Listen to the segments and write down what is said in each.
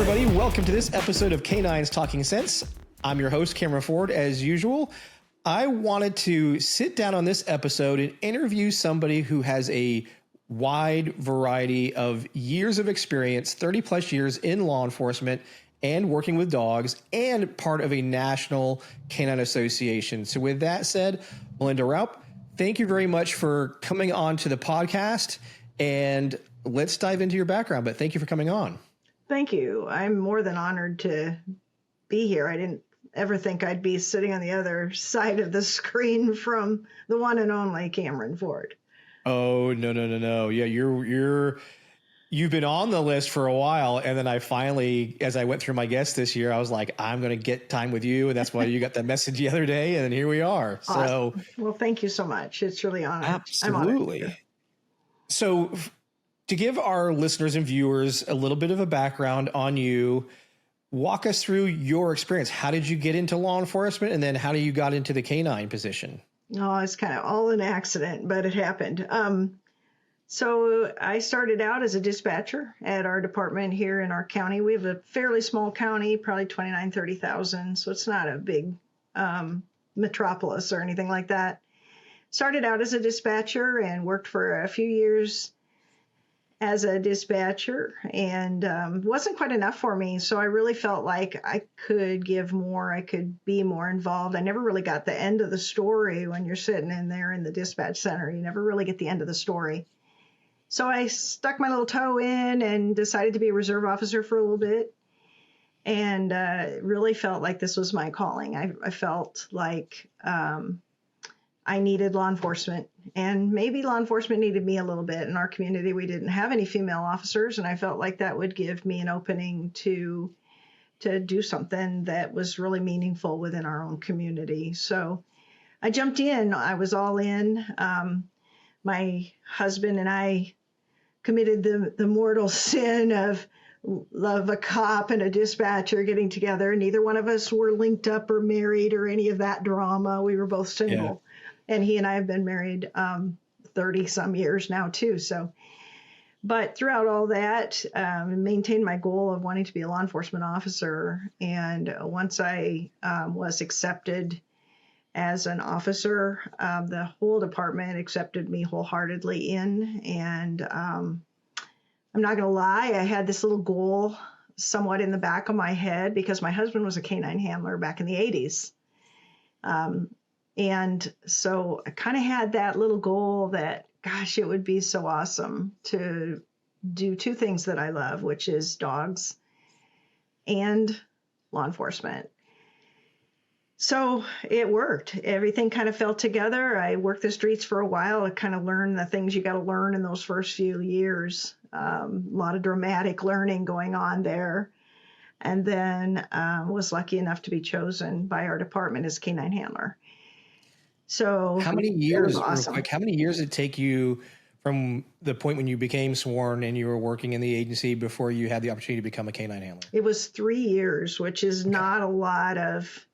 everybody. Welcome to this episode of Canines Talking Sense. I'm your host, Cameron Ford, as usual. I wanted to sit down on this episode and interview somebody who has a wide variety of years of experience, 30 plus years in law enforcement and working with dogs, and part of a national canine association. So with that said, Melinda Ruopp, thank you very much for coming on to the podcast, and let's dive into your background, but thank you for coming on. Thank you. I'm more than honored to be here. I didn't ever think I'd be sitting on the other side of the screen from the one and only Cameron Ford. Oh, no. Yeah, you've been on the list for a while. And then I finally, as I went through my guests this year, I was like, I'm going to get time with you. And that's why you got that message the other day. And then here we are. Awesome. So, well, thank you so much. It's really honored. Absolutely. I'm honored. So to give our listeners and viewers a little bit of a background on you, walk us through your experience. How did you get into law enforcement? And then how do you got into the canine position? Oh, it's kind of all an accident, but it happened. So I started out as a dispatcher at our department here in our county. We have a fairly small county, probably 29, 30,000. So it's not a big metropolis or anything like that. Started out as a dispatcher and worked for a few years as a dispatcher, and wasn't quite enough for me. So I really felt like I could give more, I could be more involved. I never really got the end of the story when you're sitting in there in the dispatch center. You never really get the end of the story. So I stuck my little toe in and decided to be a reserve officer for a little bit, and really felt like this was my calling. I felt like I needed law enforcement, and maybe law enforcement needed me a little bit. In our community, we didn't have any female officers, and I felt like that would give me an opening to do something that was really meaningful within our own community. So I jumped in. I was all in. My husband and I committed the mortal sin of a cop and a dispatcher getting together. Neither one of us were linked up or married or any of that drama. We were both single. Yeah. And he and I have been married 30 some years now too. So, but throughout all that, maintained my goal of wanting to be a law enforcement officer. And once I was accepted as an officer, the whole department accepted me wholeheartedly in. And I'm not going to lie, I had this little goal somewhat in the back of my head because my husband was a canine handler back in the 80s. And so I kind of had that little goal that, gosh, it would be so awesome to do two things that I love, which is dogs and law enforcement. So it worked. Everything kind of fell together. I worked the streets for a while. I kind of learned the things you got to learn in those first few years. A lot of dramatic learning going on there. And then was lucky enough to be chosen by our department as canine handler. So how many years, awesome. How many years did it take you from the point when you became sworn and you were working in the agency before you had the opportunity to become a canine handler? It was 3 years, which is not a lot of,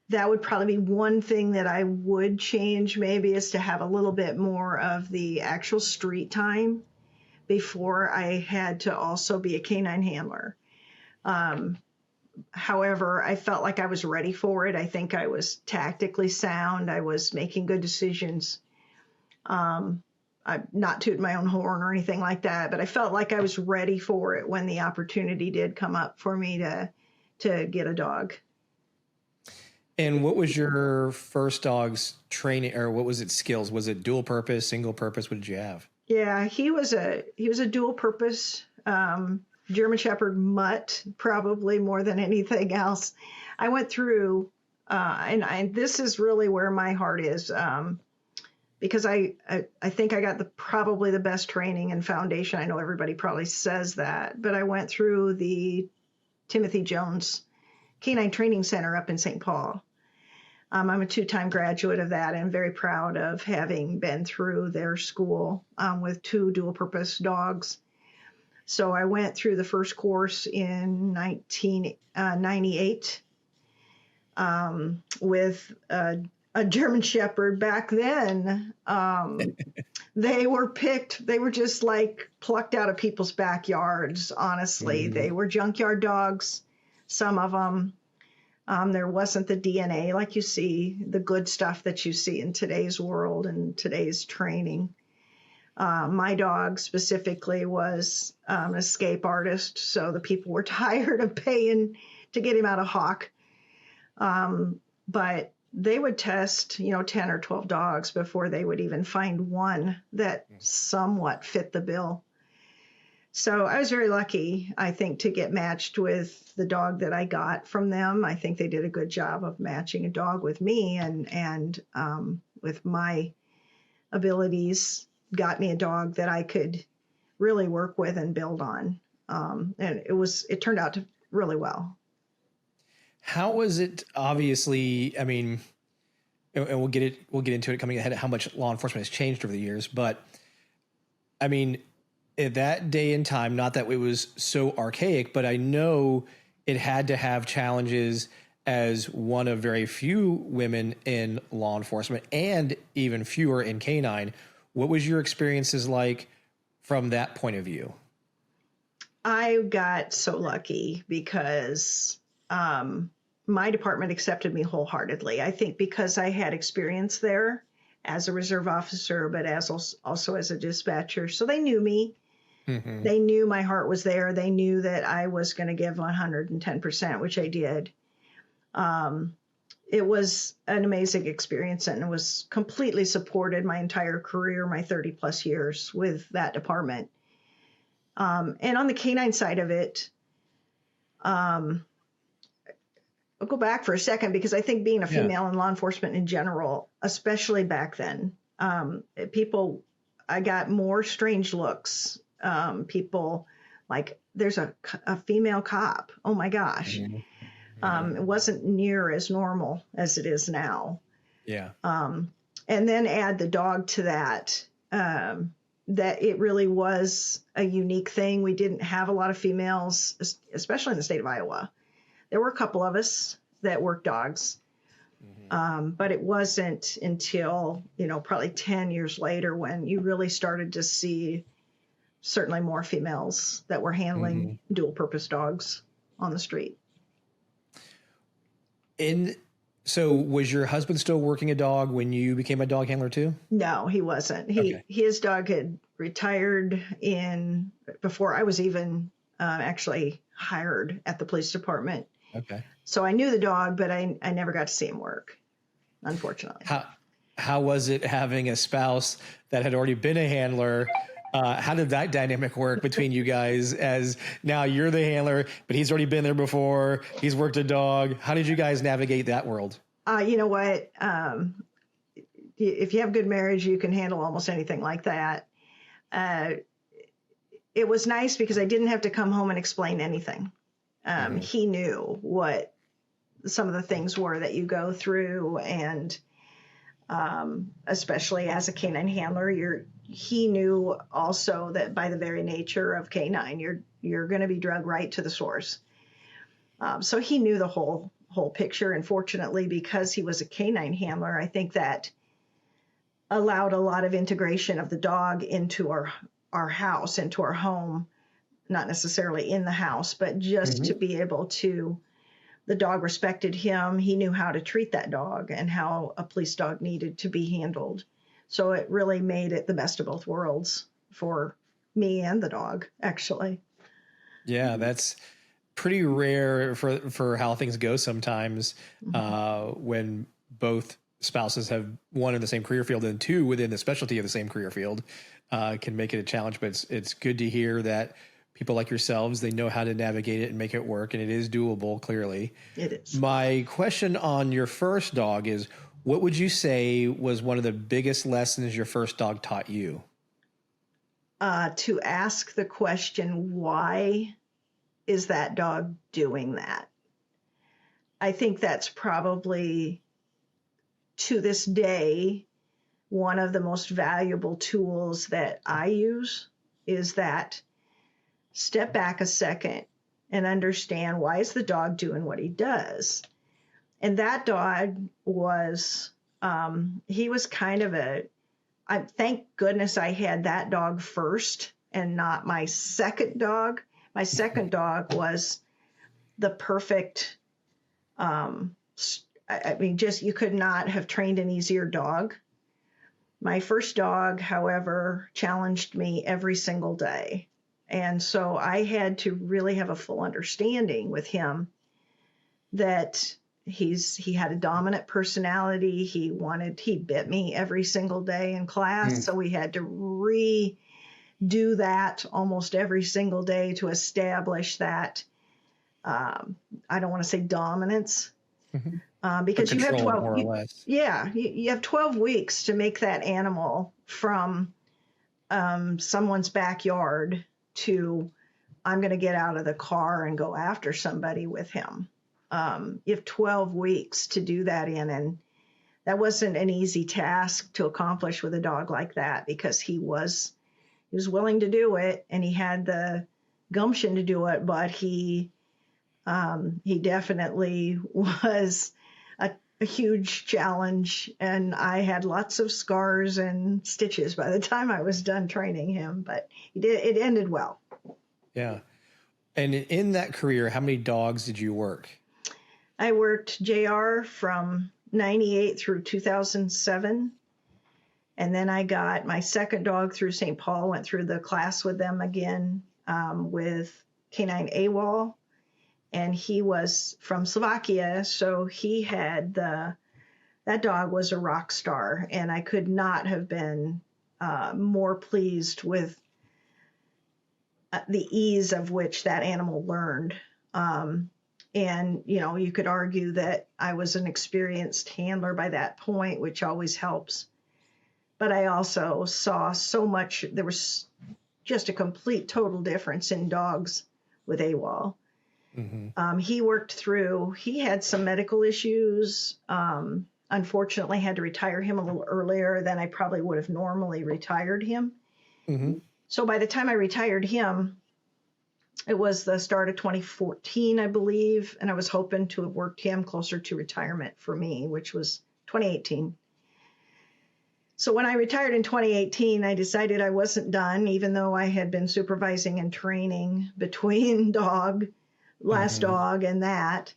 that would probably be one thing that I would change maybe, is to have a little bit more of the actual street time before I had to also be a canine handler. However, I felt like I was ready for it. I think I was tactically sound. I was making good decisions. I'm not tooting my own horn or anything like that, but I felt like I was ready for it when the opportunity did come up for me to get a dog. And what was your first dog's training, or what was its skills? Was it dual purpose, single purpose? What did you have? Yeah, he was a dual purpose German Shepherd mutt, probably more than anything else. I went through, and this is really where my heart is, because I think I got probably the best training and foundation. I know everybody probably says that, but I went through the Timothy Jones Canine Training Center up in St. Paul. I'm a 2-time graduate of that, and I'm very proud of having been through their school with 2 dual-purpose dogs. So I went through the first course in 1998 with a German Shepherd. Back then, They were picked. They were just like plucked out of people's backyards, honestly. They were junkyard dogs, some of them. There wasn't the DNA like you see, the good stuff that you see in today's world and today's training. My dog specifically was an escape artist, so the people were tired of paying to get him out of hock. But they would test, 10 or 12 dogs before they would even find one that somewhat fit the bill. So I was very lucky, I think, to get matched with the dog that I got from them. I think they did a good job of matching a dog with me, and with my abilities, got me a dog that I could really work with and build on. And it turned out to really well. How was it? Obviously, I mean, and we'll get into it coming ahead, how much law enforcement has changed over the years. But I mean, at that day and time, not that it was so archaic, but I know it had to have challenges as one of very few women in law enforcement and even fewer in canine. What was your experiences like from that point of view? I got so lucky because my department accepted me wholeheartedly. I think because I had experience there as a reserve officer, but also as a dispatcher. So they knew me. Mm-hmm. They knew my heart was there. They knew that I was going to give 110%, which I did. It was an amazing experience, and it was completely supported my entire career, my 30 plus years with that department. And on the canine side of it, I'll go back for a second because I think being a female in law enforcement in general, especially back then, I got more strange looks. People like, there's a female cop. Oh my gosh. Mm-hmm. It wasn't near as normal as it is now. Yeah. And then add the dog to that, that it really was a unique thing. We didn't have a lot of females, especially in the state of Iowa. There were a couple of us that worked dogs, but it wasn't until, probably 10 years later when you really started to see certainly more females that were handling dual purpose dogs on the street. So was your husband still working a dog when you became a dog handler too? No, he wasn't. His dog had retired before I was even actually hired at the police department. Okay. So I knew the dog, but I never got to see him work, unfortunately. How was it having a spouse that had already been a handler? How did that dynamic work between you guys, as now you're the handler, but he's already been there before, he's worked a dog? How did you guys navigate that world? You know what? If you have good marriage, you can handle almost anything like that. It was nice because I didn't have to come home and explain anything. He knew what some of the things were that you go through, and especially as a canine handler, he knew also that by the very nature of canine, you're going to be drugged right to the source. So he knew the whole picture. And fortunately, because he was a canine handler, I think that allowed a lot of integration of the dog into our house, into our home, not necessarily in the house, but just to be able to, the dog respected him. He knew how to treat that dog and how a police dog needed to be handled. So it really made it the best of both worlds for me and the dog, actually. Yeah, that's pretty rare for how things go sometimes, when both spouses have one in the same career field and two within the specialty of the same career field, can make it a challenge. But it's good to hear that people like yourselves, they know how to navigate it and make it work, and it is doable, clearly. It is. My question on your first dog is, what would you say was one of the biggest lessons your first dog taught you? To ask the question, why is that dog doing that? I think that's probably, to this day, one of the most valuable tools that I use, is that step back a second and understand, why is the dog doing what he does? And that dog was, he was kind of thank goodness I had that dog first and not my second dog. My second dog was the perfect, I mean, just you could not have trained an easier dog. My first dog, however, challenged me every single day. And so I had to really have a full understanding with him that he had a dominant personality. He bit me every single day in class. So we had to redo that almost every single day to establish that, I don't want to say dominance, because you have 12, more or less. you have 12 weeks to make that animal from someone's backyard to I'm going to get out of the car and go after somebody with him. You have 12 weeks to do that in, and that wasn't an easy task to accomplish with a dog like that, because he was willing to do it and he had the gumption to do it, but he definitely was a huge challenge, and I had lots of scars and stitches by the time I was done training him, but it ended well. Yeah. And in that career, how many dogs did you work? I worked JR from 98 through 2007. And then I got my second dog through St. Paul, went through the class with them again, with Canine AWOL. And he was from Slovakia. So he had that dog was a rock star. And I could not have been more pleased with the ease of which that animal learned. And, you could argue that I was an experienced handler by that point, which always helps. But I also saw so much, there was just a complete total difference in dogs with AWOL. Mm-hmm. He had some medical issues. Unfortunately, had to retire him a little earlier than I probably would have normally retired him. Mm-hmm. So by the time I retired him, it was the start of 2014, I believe, and I was hoping to have worked him closer to retirement for me, which was 2018. So when I retired in 2018, I decided I wasn't done, even though I had been supervising and training between last dog and that.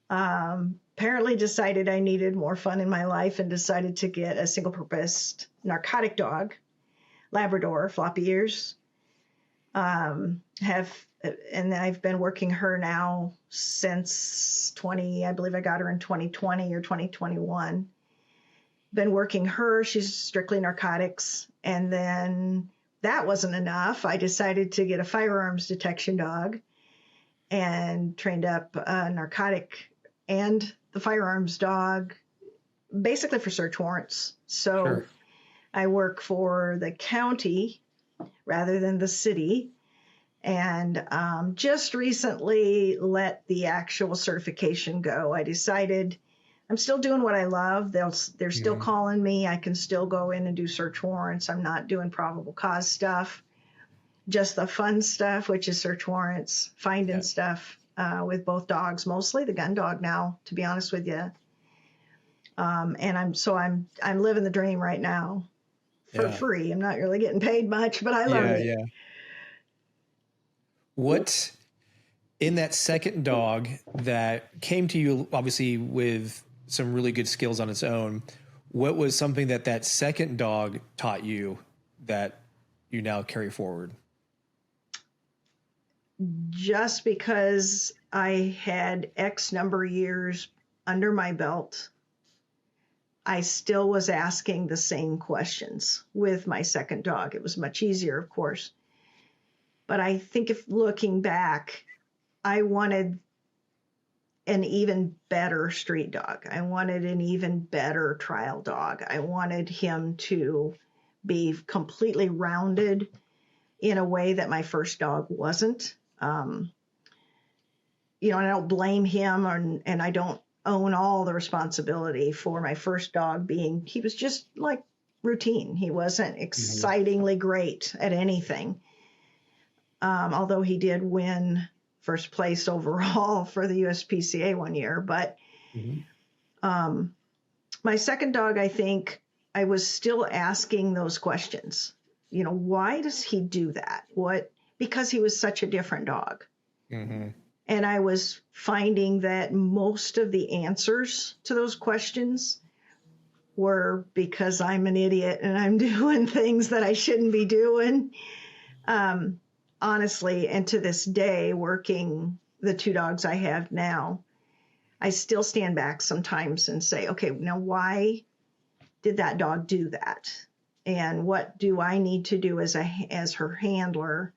Apparently decided I needed more fun in my life and decided to get a single-purpose narcotic dog, Labrador, floppy-ears. And I've been working her now since I believe I got her in 2020 or 2021. Been working her, she's strictly narcotics. And then that wasn't enough. I decided to get a firearms detection dog and trained up a narcotic and the firearms dog basically for search warrants. So sure. I work for the county rather than the city. And just recently let the actual certification go. I decided I'm still doing what I love. They're still calling me. I can still go in and do search warrants. I'm not doing probable cause stuff, just the fun stuff, which is search warrants, finding stuff with both dogs, mostly the gun dog now, to be honest with you. And I'm living the dream right now for free. I'm not really getting paid much, but I love it. Yeah. What in that second dog that came to you, obviously with some really good skills on its own, what was something that second dog taught you that you now carry forward? Just because I had X number of years under my belt, I still was asking the same questions with my second dog. It was much easier, of course. But I think if looking back, I wanted an even better street dog. I wanted an even better trial dog. I wanted him to be completely rounded in a way that my first dog wasn't. And I don't blame him and I don't own all the responsibility for my first dog he was just like routine. He wasn't excitingly great at anything. Although he did win first place overall for the USPCA one year. But my second dog, I think, I was still asking those questions. Why does he do that? Because he was such a different dog. Mm-hmm. And I was finding that most of the answers to those questions were because I'm an idiot and I'm doing things that I shouldn't be doing. Honestly, and to this day, working the 2 dogs I have now, I still stand back sometimes and say, okay, now why did that dog do that? And what do I need to do as her handler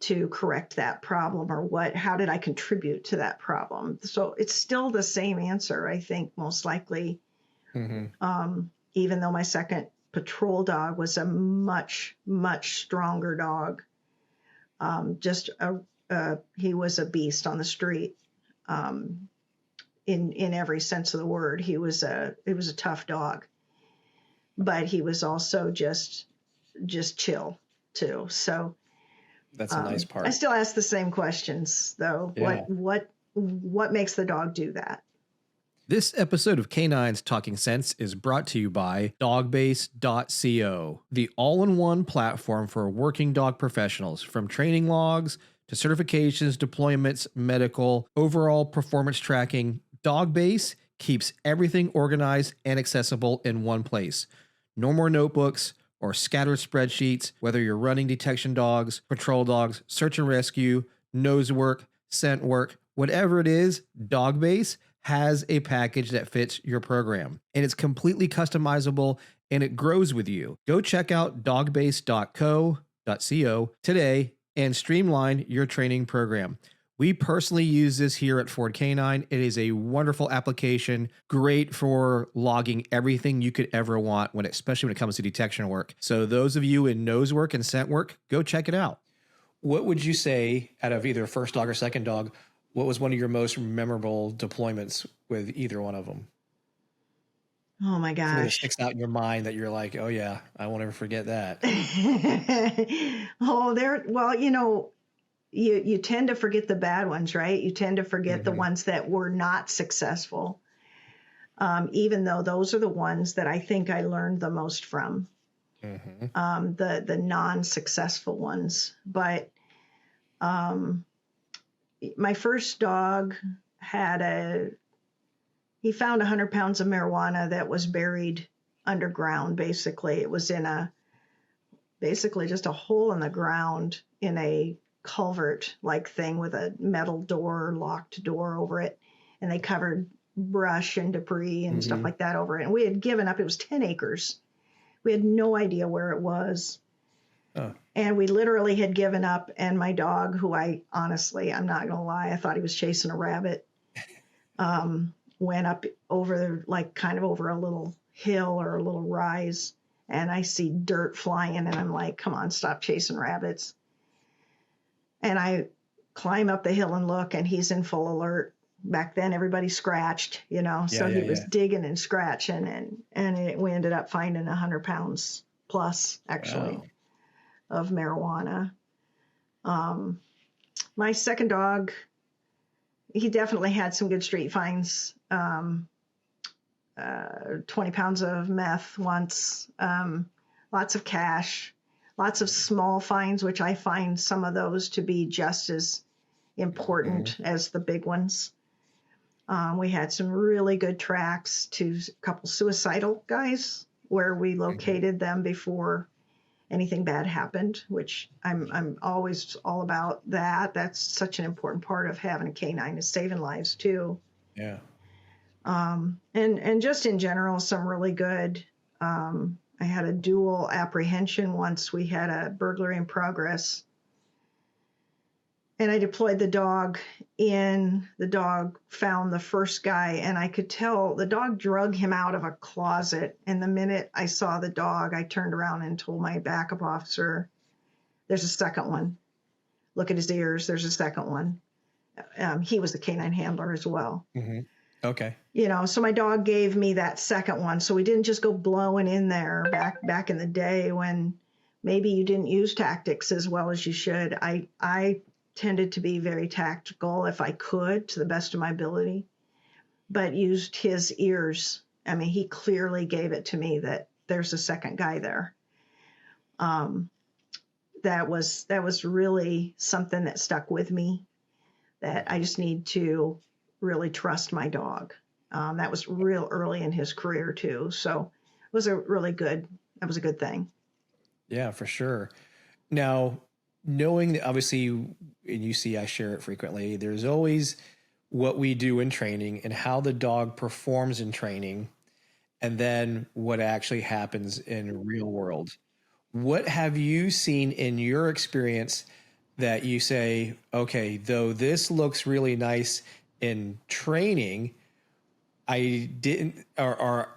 to correct that problem, or how did I contribute to that problem? So it's still the same answer, I think, most likely. Mm-hmm. Even though my second patrol dog was a much, much stronger dog. He was a beast on the street. In every sense of the word, he was a tough dog, but he was also just chill too. So that's a nice part. I still ask the same questions though. Yeah. What makes the dog do that? This episode of Canines Talking Sense is brought to you by dogbase.co, the all-in-one platform for working dog professionals, from training logs to certifications, deployments, medical, overall performance tracking. Dogbase keeps everything organized and accessible in one place. No more notebooks or scattered spreadsheets, whether you're running detection dogs, patrol dogs, search and rescue, nose work, scent work, whatever it is, Dogbase has a package that fits your program, and it's completely customizable and it grows with you. Go check out dogbase.co today and streamline your training program. We personally use this here at Ford Canine. It is a wonderful application, great for logging everything you could ever want, especially when it comes to detection work. So those of you in nose work and scent work, go check it out. What would you say, out of either first dog or second dog, what was one of your most memorable deployments with either one of them? Oh my gosh. Something that sticks out in your mind that you're like, oh yeah, I won't ever forget that. You tend to forget the bad ones, right? You tend to forget the ones that were not successful, even though those are the ones that I think I learned the most from, the non-successful ones. But my first dog he found 100 pounds of marijuana that was buried underground. Basically, it was in basically just a hole in the ground in a culvert like thing with a metal door, locked door over it. And they covered brush and debris and stuff like that over it. And we had given up. It was 10 acres. We had no idea where it was. Oh. And we literally had given up. And my dog, who I'm not going to lie, I thought he was chasing a rabbit, went up over, kind of over a little hill or a little rise. And I see dirt flying. And I'm like, come on, stop chasing rabbits. And I climb up the hill and look, and he's in full alert. Back then, everybody scratched, so he was digging and scratching, and we ended up finding 100 pounds plus, actually, of marijuana. My second dog, he definitely had some good street finds. 20 pounds of meth once, lots of cash, lots of small finds, which I find some of those to be just as important as the big ones. We had some really good tracks to a couple suicidal guys where we located them before anything bad happened, which I'm always all about that. That's such an important part of having a canine, is saving lives too. Yeah. And just in general, some really good, I had a dual apprehension once. We had a burglary in progress, and I deployed the dog in. The dog found the first guy, and I could tell the dog drug him out of a closet. And the minute I saw the dog, I turned around and told my backup officer, there's a second one. Look at his ears. There's a second one. He was the canine handler as well. Mm-hmm. Okay. So my dog gave me that second one. So we didn't just go blowing in there back in the day when maybe you didn't use tactics as well as you should. I tended to be very tactical if I could, to the best of my ability, but used his ears. I mean, he clearly gave it to me that there's a second guy there. That was really something that stuck with me, that I just need to really trust my dog. That was real early in his career too. So it was that was a good thing. Yeah, for sure. Now, knowing that obviously, and you see I share it frequently, there's always what we do in training and how the dog performs in training, and then what actually happens in real world. What have you seen in your experience that you say, okay, though this looks really nice in training, I didn't, or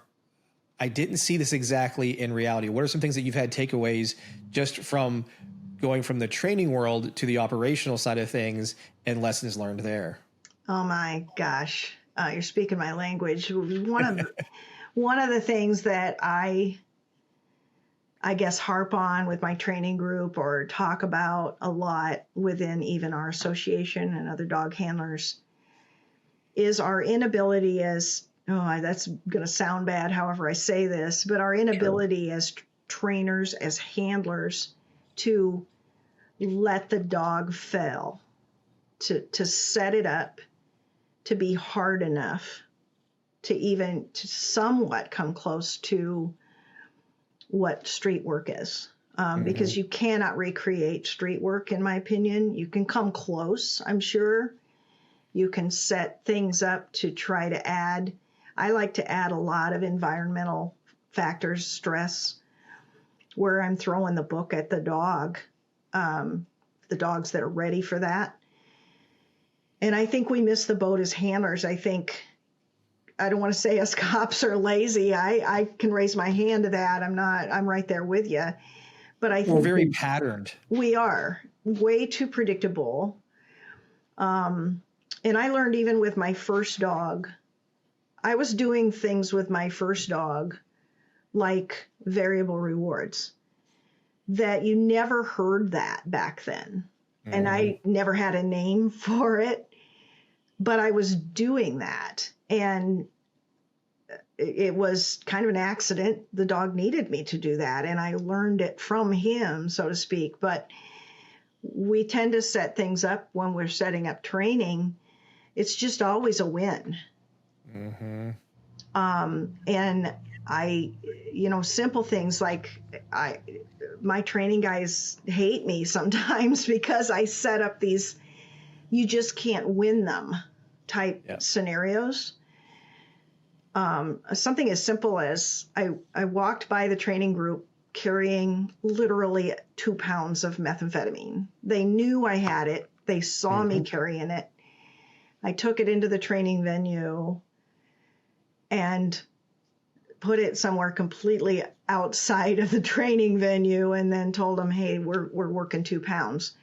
I didn't see this exactly in reality? What are some things that you've had takeaways just from going from the training world to the operational side of things and lessons learned there? Oh my gosh, you're speaking my language. One of the things that I guess harp on with my training group or talk about a lot within even our association and other dog handlers is our inability as, that's going to sound bad however I say this, but our inability as trainers, as handlers, to let the dog fail, to set it up to be hard enough to somewhat come close to what street work is. Because you cannot recreate street work, in my opinion. You can come close, I'm sure. You can set things up to try to add. I like to add a lot of environmental factors, stress, where I'm throwing the book at the dog, the dogs that are ready for that. And I think we miss the boat as handlers. I don't want to say us cops are lazy. I can raise my hand to that. I'm right there with you. But I think we're very patterned. We are way too predictable. And I learned even with my first dog, I was doing things with my first dog like variable rewards that you never heard that back then. And I never had a name for it, but I was doing that. And it was kind of an accident. The dog needed me to do that. And I learned it from him, so to speak. But we tend to set things up when we're setting up training. It's just always a win. And simple things like my training guys hate me sometimes because I set up these, you just can't win them type scenarios. Something as simple as I walked by the training group carrying literally 2 pounds of methamphetamine. They knew I had it. They saw me carrying it. I took it into the training venue and put it somewhere completely outside of the training venue and then told them, hey, we're working 2 pounds.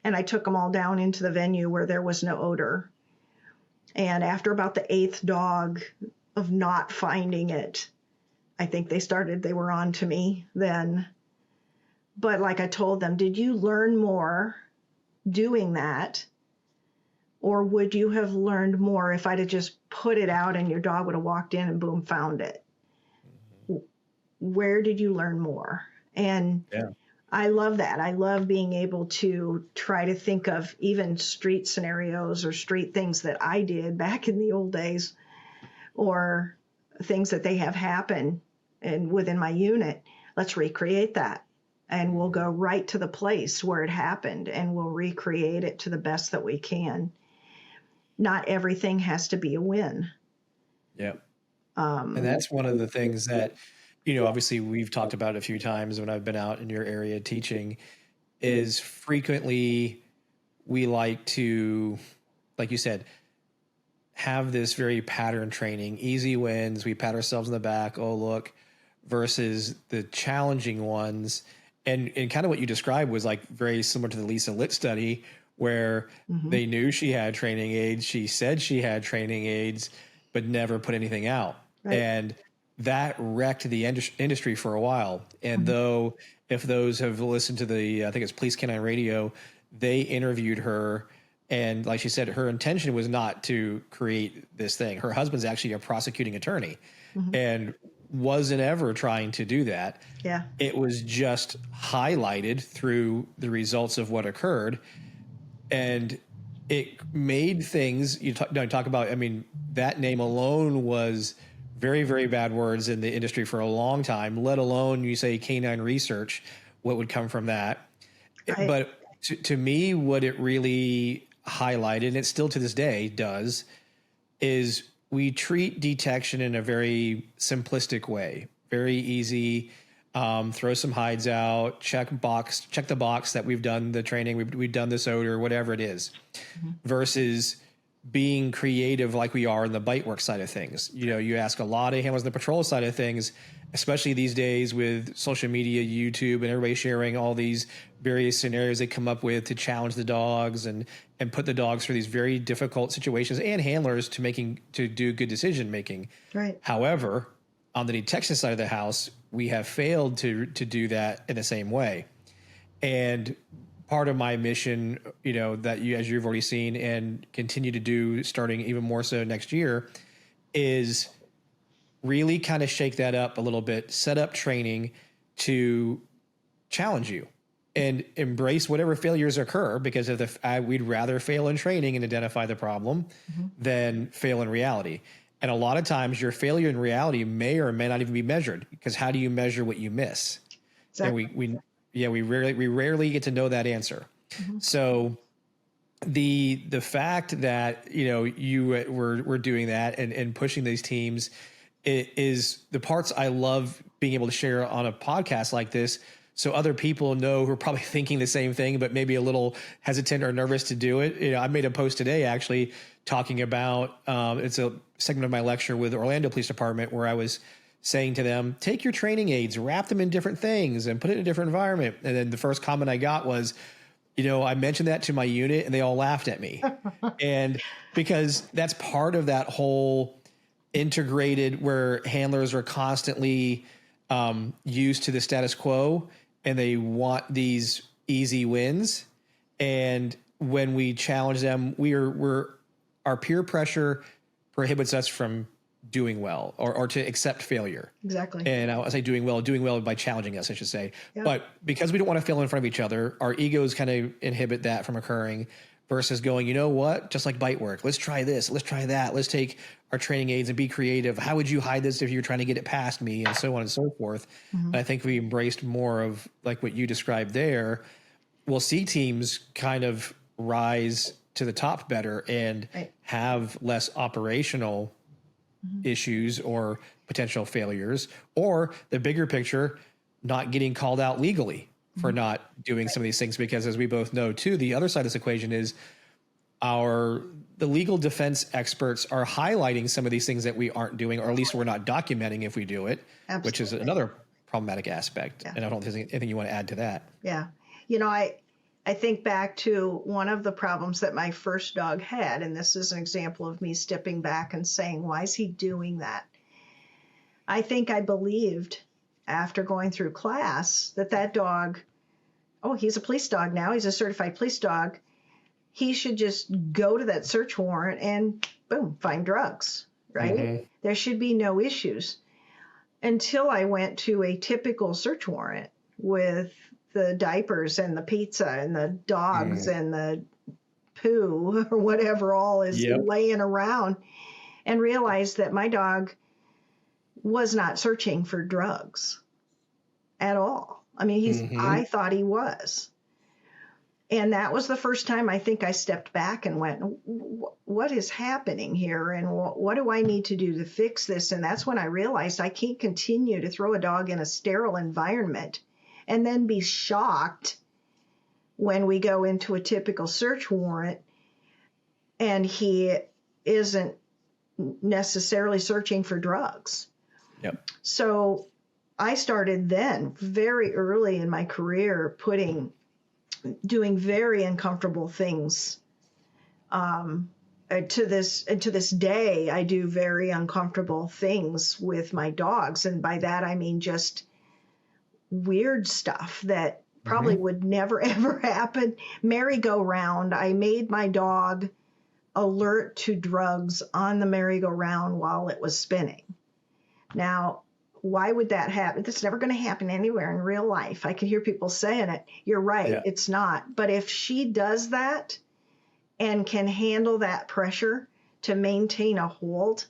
And I took them all down into the venue where there was no odor. And after about the 8th dog of not finding it, I think they were on to me then. But like I told them, did you learn more doing that? Or would you have learned more if I'd have just put it out and your dog would have walked in and boom, found it? Where did you learn more? And I love that. I love being able to try to think of even street scenarios or street things that I did back in the old days, or things that they have happen and within my unit. Let's recreate that. And we'll go right to the place where it happened and we'll recreate it to the best that we can. Not everything has to be a win. Yeah. And that's one of the things that, obviously we've talked about a few times when I've been out in your area teaching, is frequently we like to, like you said, have this very pattern training, easy wins. We pat ourselves on the back. Oh, look, versus the challenging ones. And kind of what you described was like very similar to the Lisa Litt study, where they knew she had training aids. She said she had training aids, but never put anything out. Right. And that wrecked the industry for a while. And though, if those have listened to I think it's Police Canine Radio, they interviewed her. And like she said, her intention was not to create this thing. Her husband's actually a prosecuting attorney. And wasn't ever trying to do that. Yeah. It was just highlighted through the results of what occurred. And it made things, talk about, I mean, that name alone was very, very bad words in the industry for a long time, let alone you say canine research, what would come from that. Right. But to me, what it really highlighted, and it still to this day does, is we treat detection in a very simplistic way, very easy. Throw some hides out, check the box that we've done the training, we've done this odor, whatever it is, versus being creative like we are in the bite work side of things. You ask a lot of handlers on the patrol side of things, especially these days with social media, YouTube, and everybody sharing all these various scenarios they come up with to challenge the dogs and put the dogs through these very difficult situations, and handlers to do good decision making. Right. However, on the detection side of the house, we have failed to do that in the same way. And part of my mission, that as you've already seen and continue to do starting even more so next year, is really kind of shake that up a little bit, set up training to challenge you and embrace whatever failures occur, because we'd rather fail in training and identify the problem than fail in reality. And a lot of times your failure in reality may or may not even be measured, because how do you measure what you miss? Exactly. And we rarely get to know that answer. So the fact that, we're doing that and pushing these teams is the parts I love being able to share on a podcast like this. So other people know who are probably thinking the same thing, but maybe a little hesitant or nervous to do it. I made a post today actually talking about, it's a segment of my lecture with Orlando Police Department where I was saying to them, take your training aids, wrap them in different things and put it in a different environment. And then the first comment I got was, I mentioned that to my unit and they all laughed at me. And because that's part of that whole integrated where handlers are constantly used to the status quo and they want these easy wins. And when we challenge them, our peer pressure prohibits us from doing well or to accept failure. Exactly. And I say doing well by challenging us, I should say. Yeah. But because we don't want to fail in front of each other, our egos kind of inhibit that from occurring versus going, you know what, just like bite work, let's try this, let's try that. Let's take our training aids and be creative. How would you hide this if you're trying to get it past me, and so on and so forth. And I think we embraced more of like what you described there. We'll see teams kind of rise to the top better and have less operational issues or potential failures, or the bigger picture, not getting called out legally for not doing some of these things. Because as we both know too, the other side of this equation is the legal defense experts are highlighting some of these things that we aren't doing, or at least we're not documenting if we do it. Absolutely. Which is another problematic aspect. Yeah. And I don't think there's anything you want to add to that. Yeah. I think back to one of the problems that my first dog had, and this is an example of me stepping back and saying, why is he doing that? I think I believed after going through class that dog, he's a police dog now, he's a certified police dog, he should just go to that search warrant and boom, find drugs, right? There should be no issues. Until I went to a typical search warrant with the diapers and the pizza and the dogs and the poo or whatever all is laying around, and realized that my dog was not searching for drugs at all. I mean, I thought he was. And that was the first time I think I stepped back and went, what is happening here? And what do I need to do to fix this? And that's when I realized I can't continue to throw a dog in a sterile environment and then be shocked when we go into a typical search warrant and he isn't necessarily searching for drugs. Yep. So I started then very early in my career doing very uncomfortable things. To this day, I do very uncomfortable things with my dogs. And by that, I mean just weird stuff that probably would never, ever happen. Merry-go-round. I made my dog alert to drugs on the merry-go-round while it was spinning. Now, why would that happen? That's never going to happen anywhere in real life. I can hear people saying it. You're right. Yeah. It's not. But if she does that and can handle that pressure to maintain a hold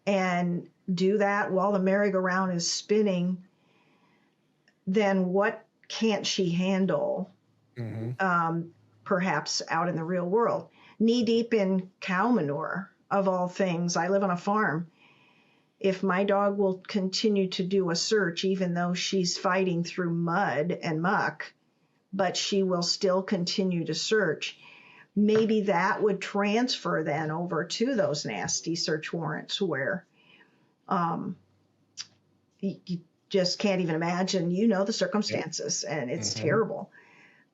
and do that while the merry-go-round is spinning, then what can't she handle, perhaps out in the real world? Knee deep in cow manure, of all things. I live on a farm. If my dog will continue to do a search, even though she's fighting through mud and muck, but she will still continue to search, maybe that would transfer then over to those nasty search warrants where you just can't even imagine, the circumstances, and it's terrible.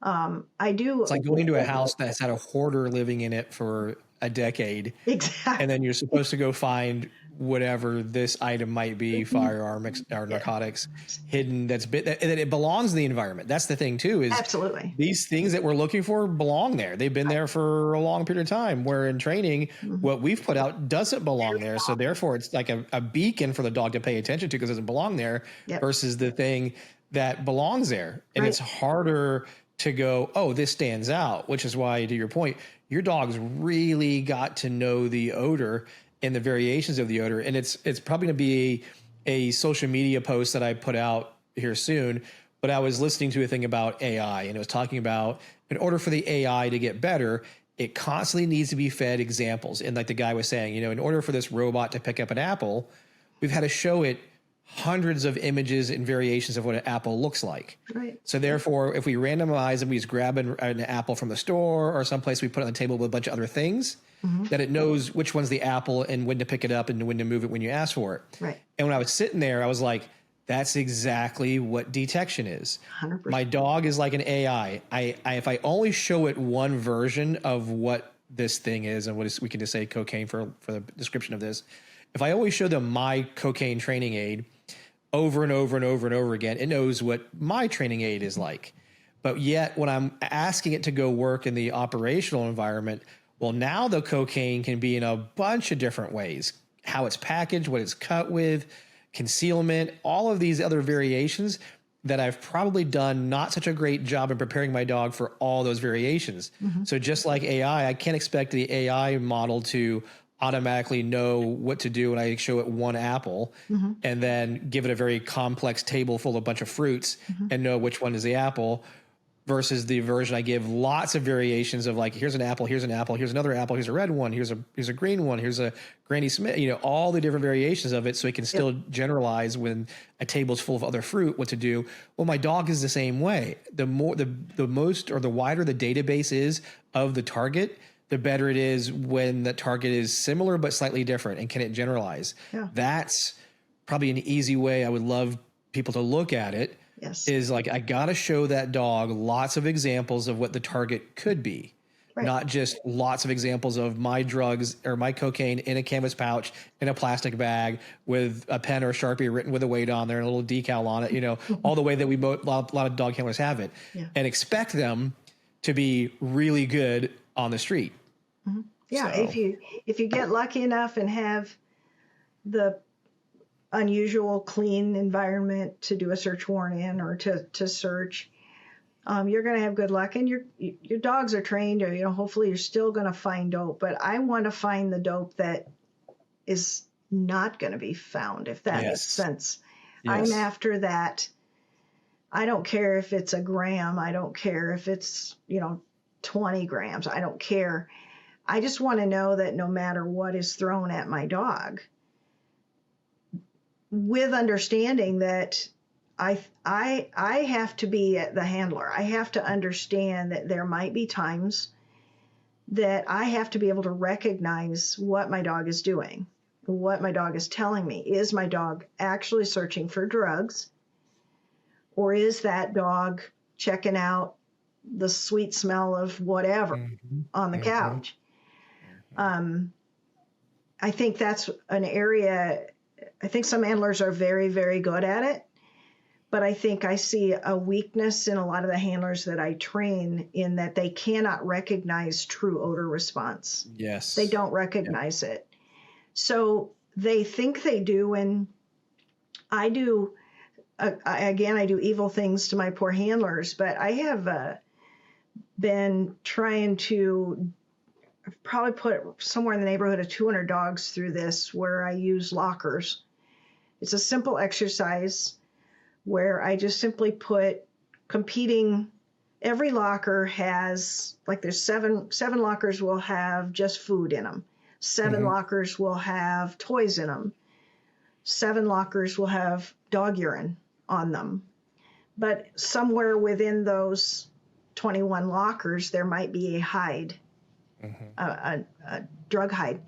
It's like going to a house that's had a hoarder living in it for a decade. Exactly. And then you're supposed to go find whatever this item might be, firearm or narcotics, hidden, and that it belongs in the environment. That's the thing too, is absolutely these things that we're looking for belong there. They've been there for a long period of time, where in training, what we've put out doesn't belong there. So therefore it's like a beacon for the dog to pay attention to because it doesn't belong there versus the thing that belongs there. And it's harder to go, oh, this stands out, which is why, to your point, your dog's really got to know the odor and the variations of the odor. And it's probably going to be a social media post that I put out here soon. But I was listening to a thing about AI, and it was talking about, in order for the AI to get better, it constantly needs to be fed examples. And like the guy was saying, in order for this robot to pick up an apple, we've had to show it hundreds of images and variations of what an apple looks like. Right. So therefore, if we randomize and we just grab an apple from the store or someplace, we put it on the table with a bunch of other things, that it knows which one's the apple and when to pick it up and when to move it when you ask for it. Right. And when I was sitting there, I was like, that's exactly what detection is. 100%. My dog is like an AI. If I only show it one version of what this thing is, and we can just say cocaine for the description of this. If I always show them my cocaine training aid over and over and over and over again, it knows what my training aid is like. But yet when I'm asking it to go work in the operational environment, well, now the cocaine can be in a bunch of different ways. How it's packaged, what it's cut with, concealment, all of these other variations that I've probably done not such a great job in preparing my dog for all those variations. So just like AI, I can't expect the AI model to automatically know what to do when I show it one apple and then give it a very complex table full of a bunch of fruits and know which one is the apple, versus the version I give lots of variations of, like, here's an apple, here's another apple, here's a red one, here's a green one, here's a Granny Smith, all the different variations of it, so it can still generalize when a table's full of other fruit what to do. Well, my dog is the same way. The most or the wider the database is of the target, the better it is when the target is similar but slightly different, and can it generalize. That's probably an easy way I would love people to look at it. Is like, I got to show that dog lots of examples of what the target could be, not just lots of examples of my drugs or my cocaine in a canvas pouch in a plastic bag with a pen or a Sharpie written with a weight on there and a little decal on it, all the way that a lot of dog handlers have it, and expect them to be really good on the street. Yeah. So, if you get lucky enough and have the unusual clean environment to do a search warrant in, or to search, you're going to have good luck, and your dogs are trained, or hopefully you're still going to find dope. But I want to find the dope that is not going to be found, if that makes sense. I'm after that. I don't care if it's a gram, I don't care if it's 20 grams, I don't care. I just want to know that no matter what is thrown at my dog, with understanding that I have to be the handler. I have to understand that there might be times that I have to be able to recognize what my dog is doing, what my dog is telling me. Is my dog actually searching for drugs, or is that dog checking out the sweet smell of whatever on the couch? I think that's an area. I think some handlers are very, very good at it, but I think I see a weakness in a lot of the handlers that I train, in that they cannot recognize true odor response. They don't recognize it. So they think they do, and I do, I do evil things to my poor handlers, but I have been trying to probably put somewhere in the neighborhood of 200 dogs through this where I use lockers. It's a simple exercise where I just simply put competing. Every locker has, like, there's seven lockers will have just food in them. 7 lockers will have toys in them. 7 lockers will have dog urine on them. But somewhere within those 21 lockers, there might be a hide, a drug hide.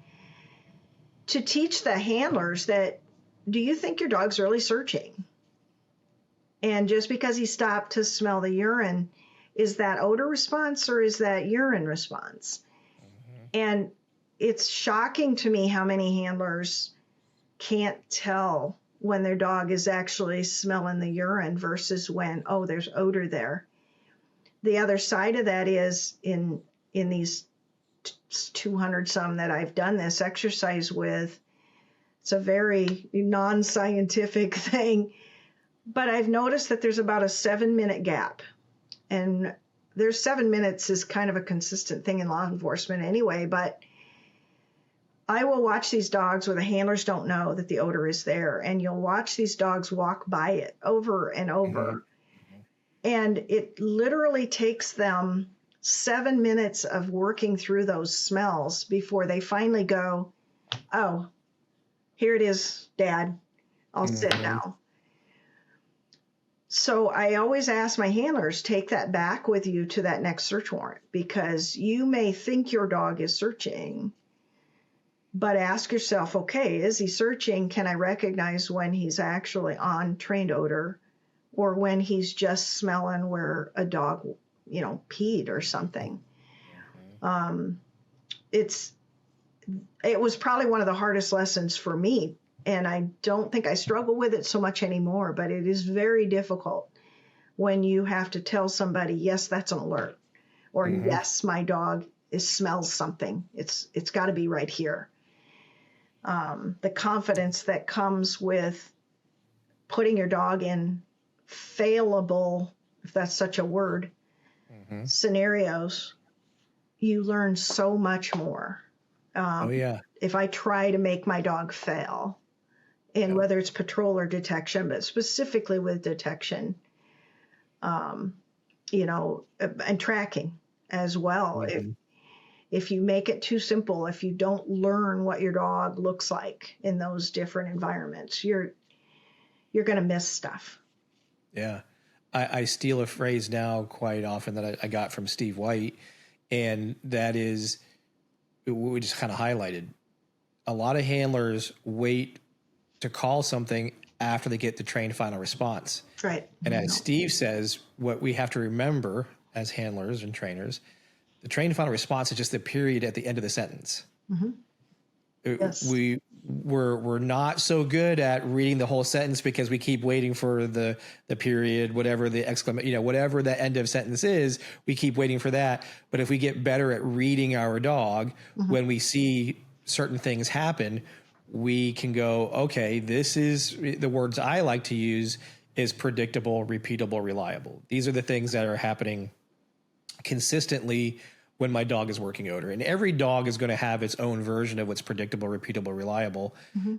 To teach the handlers that, do you think your dog's really searching? And just because he stopped to smell the urine, is that odor response or is that urine response? And it's shocking to me how many handlers can't tell when their dog is actually smelling the urine versus when, oh, there's odor there. The other side of that is in these 200 some that I've done this exercise with, it's a very non-scientific thing, but I've noticed that there's about a 7-minute gap. And there's 7 minutes is kind of a consistent thing in law enforcement anyway, but I will watch these dogs where the handlers don't know that the odor is there, and you'll watch these dogs walk by it over and over. And it literally takes them 7 minutes of working through those smells before they finally go, oh, here it is, Dad. I'll sit now. So I always ask my handlers, take that back with you to that next search warrant, because you may think your dog is searching, but ask yourself, okay, is he searching? Can I recognize when he's actually on trained odor or when he's just smelling where a dog, peed or something? It was probably one of the hardest lessons for me. And I don't think I struggle with it so much anymore, but it is very difficult when you have to tell somebody, yes, that's an alert, or yes, my dog smells something. It's got to be right here. The confidence that comes with putting your dog in failable, if that's such a word, scenarios, you learn so much more. If I try to make my dog fail, and whether it's patrol or detection, but specifically with detection, and tracking as well. If you make it too simple, if you don't learn what your dog looks like in those different environments, you're going to miss stuff. Yeah. I steal a phrase now quite often that I got from Steve White, and that is what we just kind of highlighted. A lot of handlers wait to call something after they get the trained final response. Right. And as Steve says, what we have to remember as handlers and trainers, the trained final response is just the period at the end of the sentence. Yes. We're not so good at reading the whole sentence because we keep waiting for the period, whatever the exclamation, whatever the end of sentence is, we keep waiting for that. But if we get better at reading our dog, when we see certain things happen, we can go, okay, this is the words I like to use is predictable, repeatable, reliable. These are the things that are happening consistently when my dog is working odor. And every dog is going to have its own version of what's predictable, repeatable, reliable.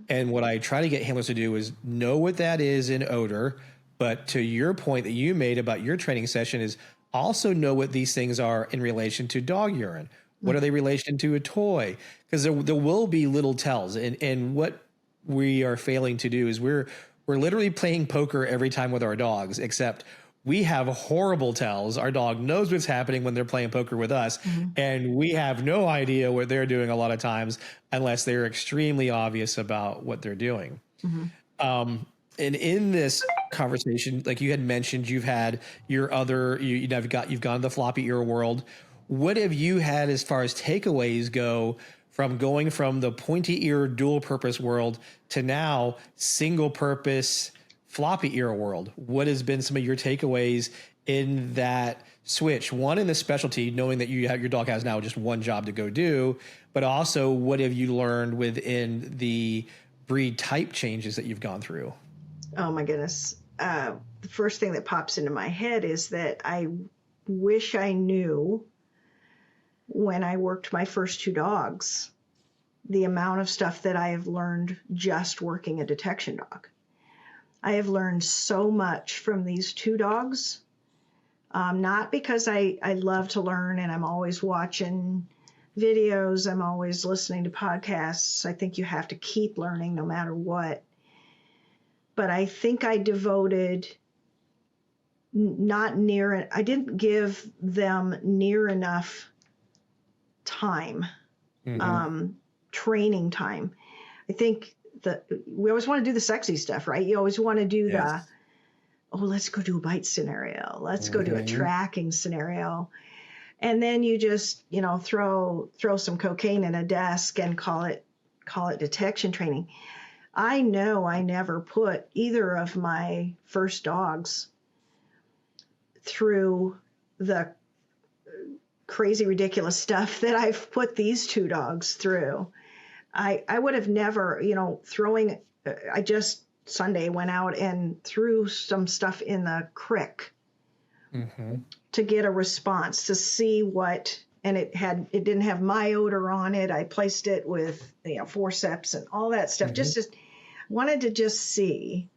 And what I try to get handlers to do is know what that is in odor. But to your point that you made about your training session is also know what these things are in relation to dog urine. What are they in relation to a toy? Because there will be little tells. And what we are failing to do is we're literally playing poker every time with our dogs, except we have horrible tells. Our dog knows what's happening when they're playing poker with us, and we have no idea what they're doing a lot of times unless they're extremely obvious about what they're doing. And in this conversation, like you had mentioned, you've had your other, you've gone to the floppy ear world. What have you had as far as takeaways go from going from the pointy ear dual purpose world to now single purpose floppy ear world? What has been some of your takeaways in that switch? One, in the specialty, knowing that your dog has now just one job to go do, but also what have you learned within the breed type changes that you've gone through? Oh my goodness. The first thing that pops into my head is that I wish I knew when I worked my first two dogs, the amount of stuff that I have learned just working a detection dog. I have learned so much from these two dogs, not because I love to learn and I'm always watching videos, I'm always listening to podcasts. I think you have to keep learning no matter what. But I think I devoted I didn't give them near enough time, training time. I think we always want to do the sexy stuff, right? You always want to do let's go do a bite scenario. Let's go do a tracking scenario. And then you just, throw some cocaine in a desk and call it detection training. I know I never put either of my first dogs through the crazy, ridiculous stuff that I've put these two dogs through. I would have never, I just Sunday went out and threw some stuff in the creek to get a response, to see what, and it didn't have my odor on it. I placed it with, forceps and all that stuff. Just wanted to just see,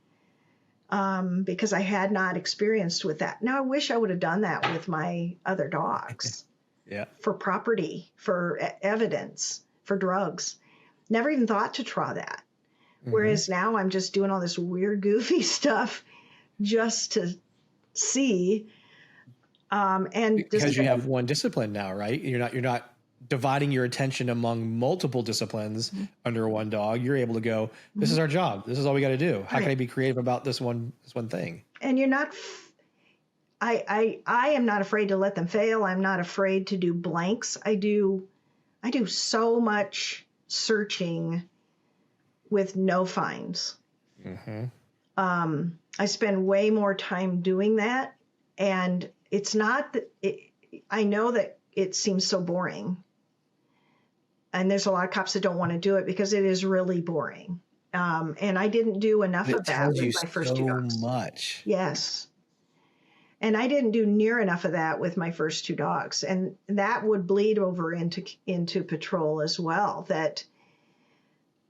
because I had not experienced with that. Now I wish I would have done that with my other dogs. Yeah. For property, for evidence, for drugs. Never even thought to try that. Whereas now I'm just doing all this weird, goofy stuff just to see. And because you have one discipline now, right? You're not dividing your attention among multiple disciplines under one dog. You're able to go, this is our job. This is all we got to do. How can I be creative about this one thing? And you're not, I am not afraid to let them fail. I'm not afraid to do blanks. I do so much searching with no finds. I spend way more time doing that. And it's not that I know that it seems so boring. And there's a lot of cops that don't want to do it because it is really boring. And I didn't do enough of that with my first two dogs. So much. Yes. And I didn't do near enough of that with my first two dogs. And that would bleed over into patrol as well. That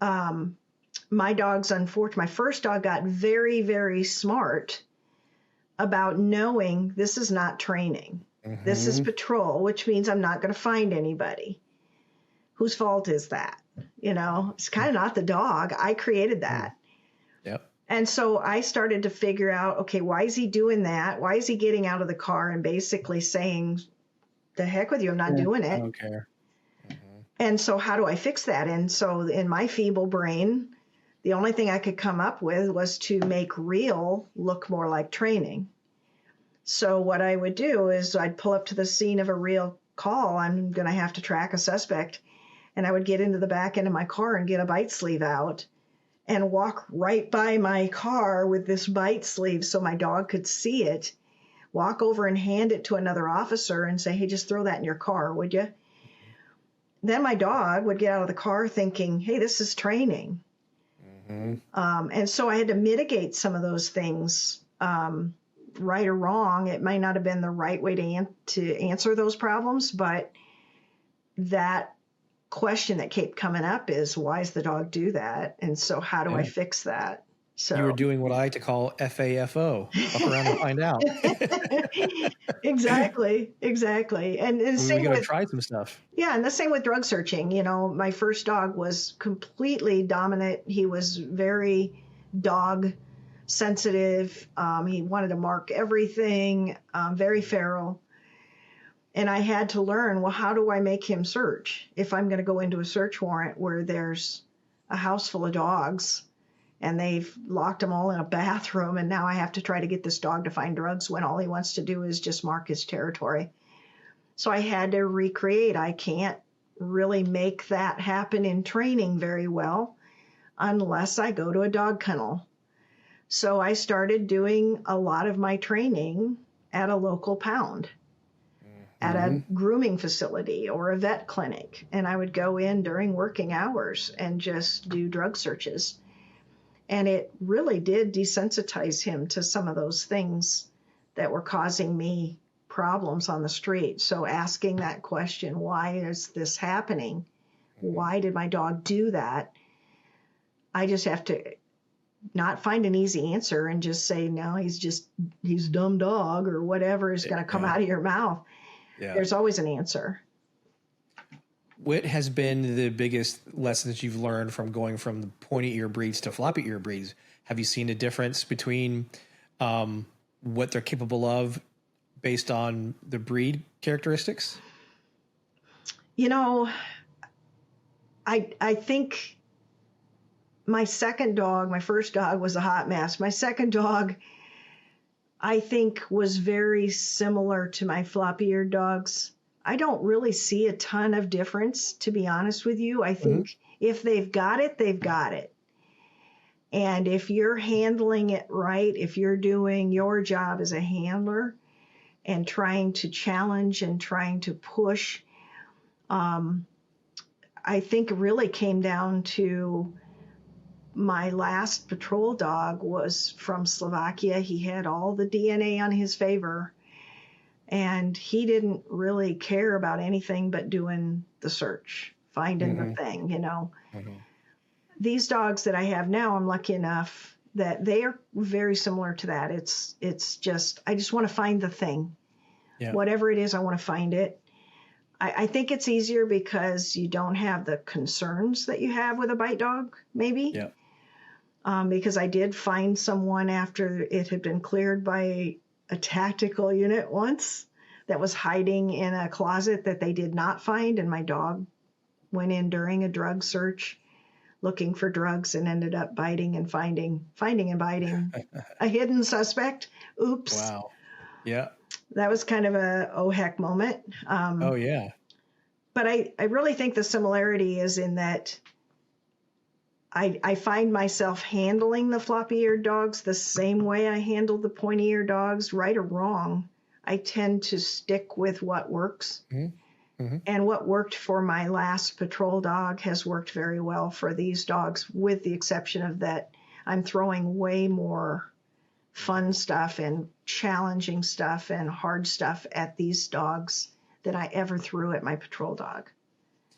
my dogs, unfortunately, my first dog got very, very smart about knowing this is not training. This is patrol, which means I'm not going to find anybody. Whose fault is that? It's kind of not the dog. I created that. Yep. And so I started to figure out, okay, why is he doing that? Why is he getting out of the car and basically saying, the heck with you, I'm not doing it. I don't care. And so how do I fix that? And so in my feeble brain, the only thing I could come up with was to make real look more like training. So what I would do is I'd pull up to the scene of a real call. I'm going to have to track a suspect. And I would get into the back end of my car and get a bite sleeve out and walk right by my car with this bite sleeve so my dog could see it, walk over and hand it to another officer and say, hey, just throw that in your car, would you? Then my dog would get out of the car thinking, hey, this is training. And so I had to mitigate some of those things, right or wrong. It might not have been the right way to answer those problems, but that question that kept coming up is, why does the dog do that? And so how do I fix that? So you were doing what I like to call FAFO, walk around and find out. Exactly. And the same we got to with, try some stuff. Yeah, and the same with drug searching. My first dog was completely dominant. He was very dog sensitive. He wanted to mark everything, very feral. And I had to learn, well, how do I make him search? If I'm going to go into a search warrant where there's a house full of dogs and they've locked them all in a bathroom, and now I have to try to get this dog to find drugs when all he wants to do is just mark his territory. So I had to recreate. I can't really make that happen in training very well unless I go to a dog kennel. So I started doing a lot of my training at a local pound, at a grooming facility or a vet clinic. And I would go in during working hours and just do drug searches. And it really did desensitize him to some of those things that were causing me problems on the street. So asking that question, why is this happening? Why did my dog do that? I just have to not find an easy answer and just say, no, he's a dumb dog or whatever is going to come out of your mouth. Yeah. There's always an answer. What has been the biggest lessons you've learned from going from the pointy ear breeds to floppy ear breeds? Have you seen a difference between what they're capable of based on the breed characteristics? You know, I think my second dog, my first dog was a hot mess. My second dog, I think, was very similar to my floppy-eared dogs. I don't really see a ton of difference, to be honest with you. I think if they've got it, they've got it. And if you're handling it right, if you're doing your job as a handler and trying to challenge and trying to push, I think it really came down to my last patrol dog was from Slovakia. He had all the DNA on his favor, and he didn't really care about anything but doing the search, finding the thing, you know. These dogs that I have now, I'm lucky enough that they are very similar to that. It's just, I just want to find the thing. Yeah. Whatever it is, I want to find it. I think it's easier because you don't have the concerns that you have with a bite dog, maybe. Yeah. Because I did find someone after it had been cleared by a tactical unit once that was hiding in a closet that they did not find. And my dog went in during a drug search looking for drugs and ended up biting and finding and biting a hidden suspect. Oops. Wow. Yeah. That was kind of a oh heck moment. Oh yeah. But I really think the similarity is in that I find myself handling the floppy-eared dogs the same way I handle the pointy-eared dogs, right or wrong. I tend to stick with what works. And what worked for my last patrol dog has worked very well for these dogs, with the exception of that I'm throwing way more fun stuff and challenging stuff and hard stuff at these dogs than I ever threw at my patrol dog.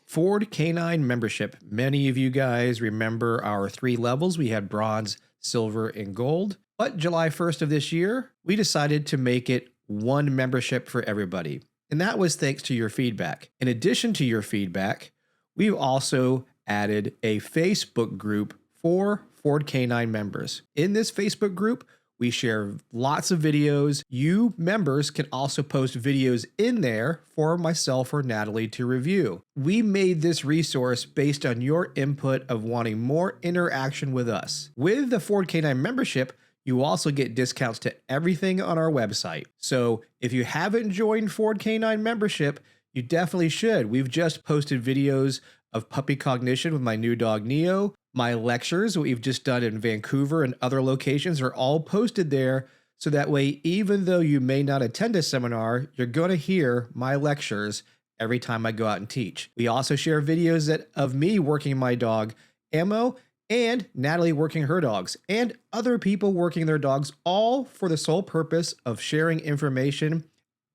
Ford Canine membership. Many of you guys remember our 3 levels. We had bronze, silver, and gold. But July 1st of this year, we decided to make it one membership for everybody. And that was thanks to your feedback. In addition to your feedback, we've also added a Facebook group for Ford Canine members. In this Facebook group, we share lots of videos. You members can also post videos in there for myself or Natalie to review. We made this resource based on your input of wanting more interaction with us. With the Ford Canine membership, you also get discounts to everything on our website. So if you haven't joined Ford Canine membership, you definitely should. We've just posted videos of puppy cognition with my new dog, Neo. My lectures, what we've just done in Vancouver and other locations, are all posted there. So that way, even though you may not attend a seminar, you're going to hear my lectures every time I go out and teach. We also share videos of me working my dog, Ammo, and Natalie working her dogs, and other people working their dogs, all for the sole purpose of sharing information,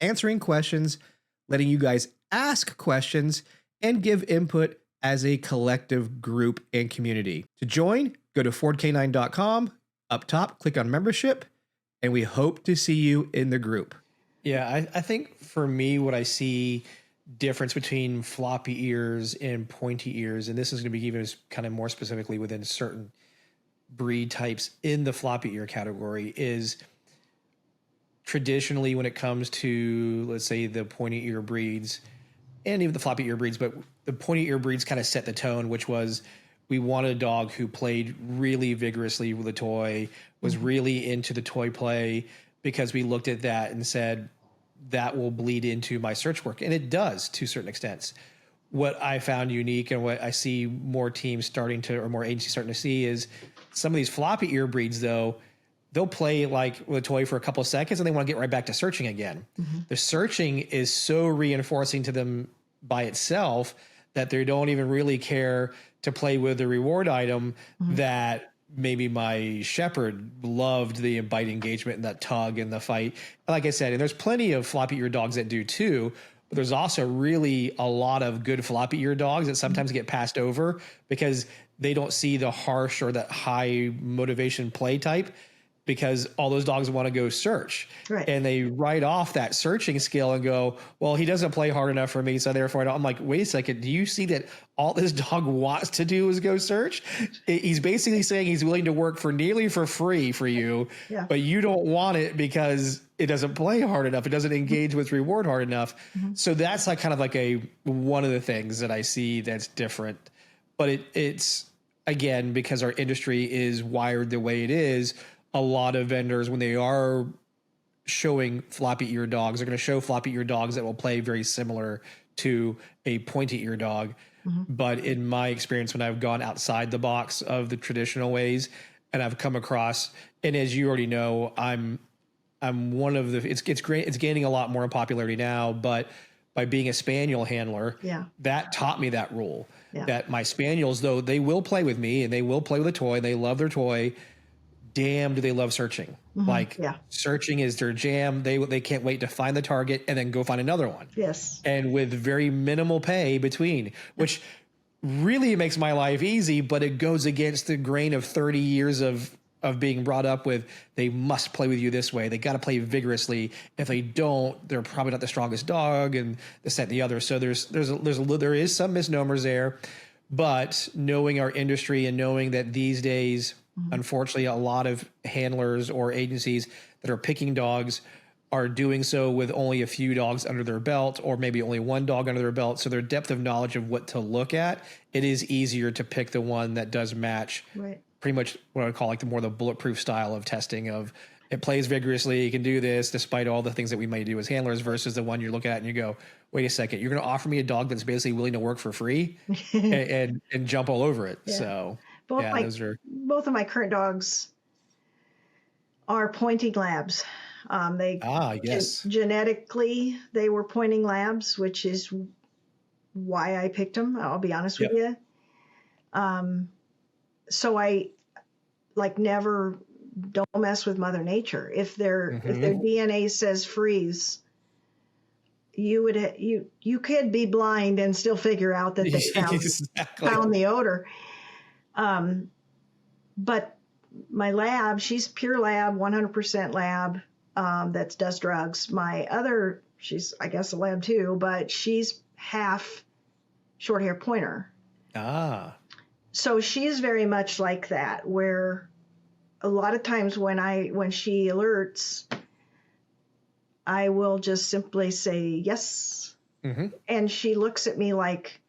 answering questions, letting you guys ask questions, and give input as a collective group and community. To join, go to FordCanine.com. Up top, click on membership, and we hope to see you in the group. Yeah, I think for me, what I see difference between floppy ears and pointy ears, and this is going to be even kind of more specifically within certain breed types in the floppy ear category, is traditionally when it comes to, let's say, the pointy ear breeds and even the floppy ear breeds, but the pointy ear breeds kind of set the tone, which was we wanted a dog who played really vigorously with a toy, was really into the toy play, because we looked at that and said, that will bleed into my search work. And it does to certain extents. What I found unique and what I see more teams starting to, or more agencies starting to see, is some of these floppy ear breeds, though, they'll play like with a toy for a couple of seconds and they want to get right back to searching again. The searching is so reinforcing to them by itself that they don't even really care to play with the reward item, that maybe my shepherd loved the bite engagement and that tug and the fight. Like I said, and there's plenty of floppy-eared dogs that do too, but there's also really a lot of good floppy-eared dogs that sometimes get passed over because they don't see the harsh or that high motivation play type, because all those dogs want to go search. Right. And they write off that searching skill and go, well, he doesn't play hard enough for me, so therefore I don't. I'm like, wait a second, do you see that all this dog wants to do is go search? He's basically saying he's willing to work for nearly for free for you, yeah. but you don't want it because it doesn't play hard enough. It doesn't engage with reward hard enough. Mm-hmm. So that's like kind of like one of the things that I see that's different. But it's again, because our industry is wired the way it is, a lot of vendors, when they are showing floppy-eared dogs, are going to show floppy-eared dogs that will play very similar to a pointy-eared dog. Mm-hmm. But in my experience, when I've gone outside the box of the traditional ways, and I've come across, and as you already know, I'm one of the. It's great. It's gaining a lot more popularity now, but by being a spaniel handler, that taught me that rule. Yeah. That my spaniels, though they will play with me and they will play with a toy, and they love their toy. Damn, do they love searching? Mm-hmm. Like searching is their jam. They can't wait to find the target and then go find another one. Yes. And with very minimal pay between, which really makes my life easy, but it goes against the grain of 30 years of being brought up with, they must play with you this way. They got to play vigorously. If they don't, they're probably not the strongest dog, and this, that, and the other. So there is some misnomers there, but knowing our industry and knowing that these days, unfortunately, a lot of handlers or agencies that are picking dogs are doing so with only a few dogs under their belt, or maybe only one dog under their belt. So their depth of knowledge of what to look at, it is easier to pick the one that does match pretty much what I would call like the bulletproof style of testing of it plays vigorously. You can do this despite all the things that we might do as handlers, versus the one you look at and you go, wait a second, you're going to offer me a dog that's basically willing to work for free and jump all over it. Yeah. So both of my current dogs are pointing labs. Genetically, they were pointing labs, which is why I picked them. I'll be honest with you. So I never don't mess with Mother Nature. If their DNA says freeze, you could be blind and still figure out that they found the odor. But my lab, she's pure lab, 100% lab, that does drugs. My other, she's, I guess, a lab too, but she's half short hair pointer. So she's very much like that, where a lot of times when she alerts, I will just simply say yes. Mm-hmm. And she looks at me like,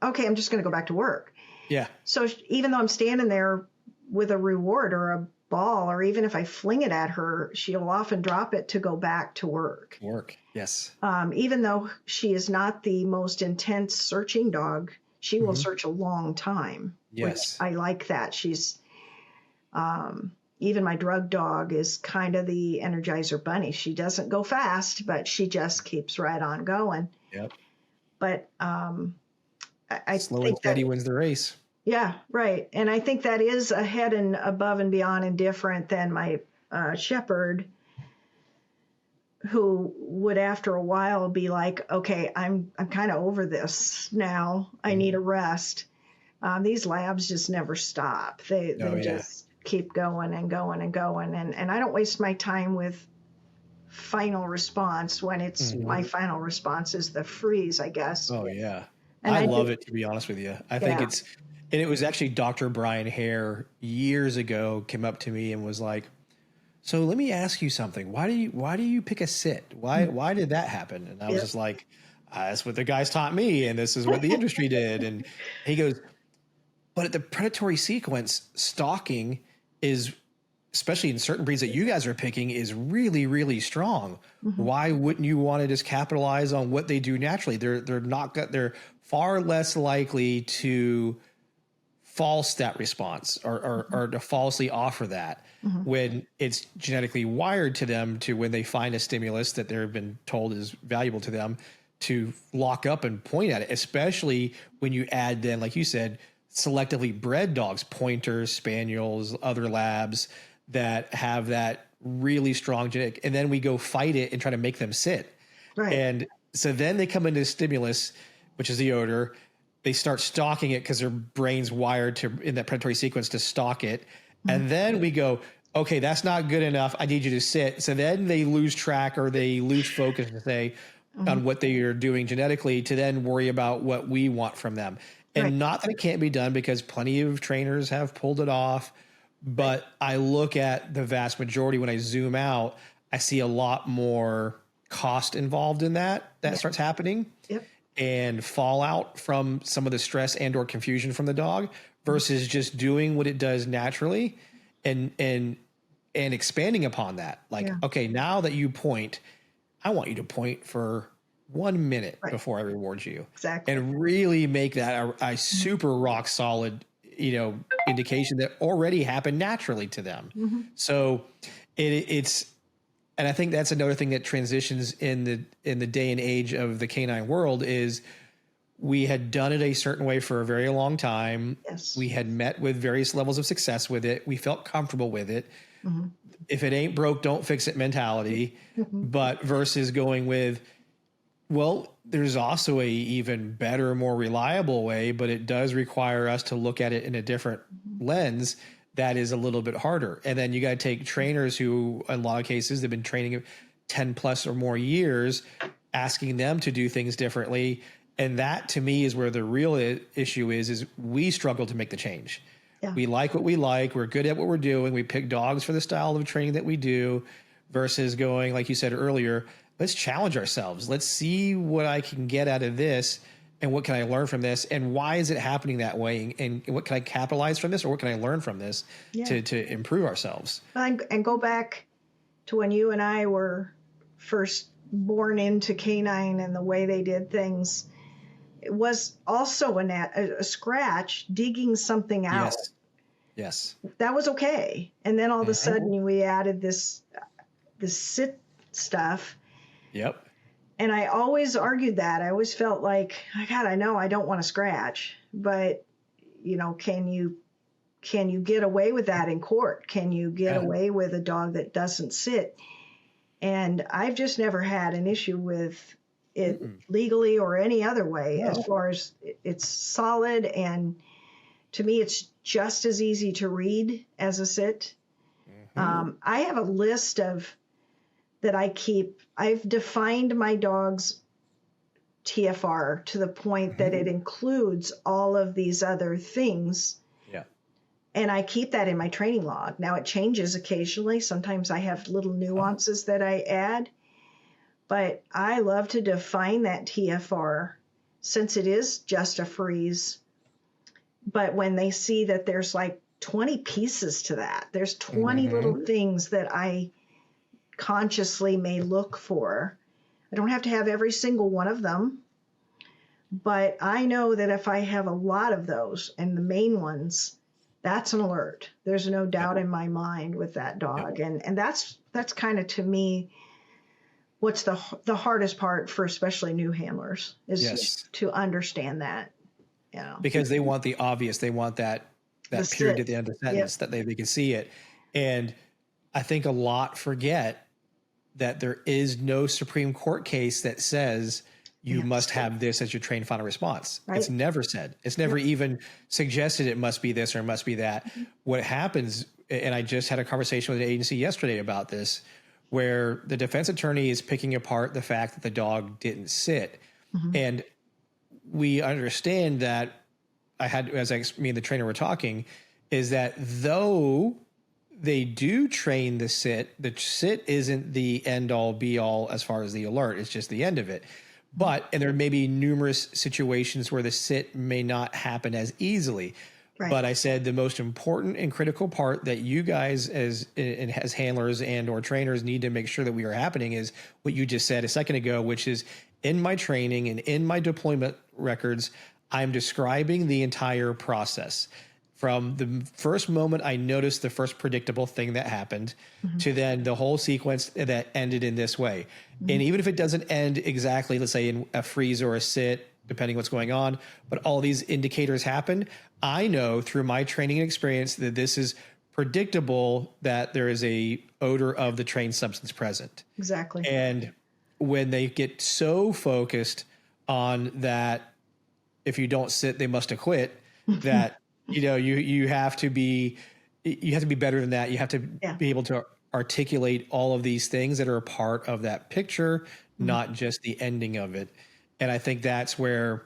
okay, I'm just going to go back to work. Yeah. So even though I'm standing there with a reward or a ball, or even if I fling it at her, she'll often drop it to go back to work. Yes. Even though she is not the most intense searching dog, she will search a long time. Yes. Which I like that. She's, even my drug dog is kind of the Energizer bunny. She doesn't go fast, but she just keeps right on going. Yep. But, I slow and steady wins the race. Yeah, right. And I think that is ahead and above and beyond and different than my shepherd, who would after a while be like, okay, I'm kind of over this now. I need a rest. These labs just never stop. They just keep going and going and going. And I don't waste my time with final response when it's my final response is the freeze, I guess. Oh, yeah. And I love it, to be honest with you. I think and it was actually Dr. Brian Hare years ago came up to me and was like, so let me ask you something. Why do you pick a sit? Why did that happen? And I was just like, that's what the guys taught me, and this is what the industry did. And he goes, but at the predatory sequence, stalking is, especially in certain breeds that you guys are picking, is really, really strong. Mm-hmm. Why wouldn't you want to just capitalize on what they do naturally? They're far less likely to false that response or to falsely offer that when it's genetically wired to them to, when they find a stimulus that they've been told is valuable to them, to lock up and point at it, especially when you add then, like you said, selectively bred dogs, pointers, spaniels, other labs that have that really strong genetic, and then we go fight it and try to make them sit. Right. And so then they come into stimulus, which is the odor. They start stalking it because their brain's wired to, in that predatory sequence, to stalk it. And then we go, okay, that's not good enough. I need you to sit. So then they lose track, or they lose focus to say on what they are doing genetically, to then worry about what we want from them. And not that it can't be done, because plenty of trainers have pulled it off. But I look at the vast majority, when I zoom out, I see a lot more cost involved in that starts happening, and fallout from some of the stress and or confusion from the dog, versus just doing what it does naturally and expanding upon that. Like, okay, now that you point, I want you to point for 1 minute before I reward you. Exactly. And really make that a super rock solid, indication that already happened naturally to them. So it's, and I think that's another thing that transitions in the day and age of the canine world is, we had done it a certain way for a very long time. Yes. We had met with various levels of success with it. We felt comfortable with it. If it ain't broke, don't fix it mentality. But versus going with, well, there's also a even better, more reliable way, but it does require us to look at it in a different lens. That is a little bit harder. And then you got to take trainers who, in a lot of cases, they've been training 10 plus or more years, asking them to do things differently. And that, to me, is where the real issue is we struggle to make the change. We like what we like. We're good at what we're doing. We pick dogs for the style of training that we do, versus going, like you said earlier, let's challenge ourselves. Let's see what I can get out of this, and what can I learn from this, and why is it happening that way, and what can I capitalize from this, or what can I learn from this to improve ourselves. And go back to when you and I were first born into canine and the way they did things. It was also a scratch, digging something out. Yes. That was okay. And then all of a sudden we added this sit stuff. Yep. And I always argued that. I always felt like, God, I know I don't want to scratch, but can you get away with that in court? Can you get away with a dog that doesn't sit? And I've just never had an issue with it legally or any other way, as far as it's solid. And to me, it's just as easy to read as a sit. I have a list that I keep. I've defined my dog's TFR to the point that it includes all of these other things. And I keep that in my training log. Now it changes occasionally. Sometimes I have little nuances that I add. But I love to define that TFR, since it is just a freeze. But when they see that there's like 20 pieces to that, there's 20 little things that I consciously may look for. I don't have to have every single one of them. But I know that if I have a lot of those, and the main ones, that's an alert. There's no doubt in my mind with that dog. And that's kind of, to me, what's the hardest part for especially new handlers is to understand that, because they want the obvious. They want that period at the end of the sentence that they can see it. And I think a lot forget that there is no Supreme Court case that says you must have this as your trained final response. It's never said. It's never even suggested it must be this or it must be that. What happens, and I just had a conversation with an agency yesterday about this, where the defense attorney is picking apart the fact that the dog didn't sit. And we understand that me and the trainer were talking, is that though they do train the sit isn't the end all be all as far as the alert. It's just the end of it. And there may be numerous situations where the sit may not happen as easily. But I said the most important and critical part that you guys as handlers and or trainers need to make sure that we are happening is what you just said a second ago, which is in my training and in my deployment records, I'm describing the entire process. From the first moment I noticed the first predictable thing that happened to then the whole sequence that ended in this way. And even if it doesn't end exactly, let's say in a freeze or a sit depending what's going on, but all these indicators happen. I know through my training and experience that this is predictable, that there is a odor of the trained substance present. Exactly. And when they get so focused on that, if you don't sit, they must have quit, that, you have to be better than that. You have to be able to articulate all of these things that are a part of that picture, not just the ending of it. And I think that's where,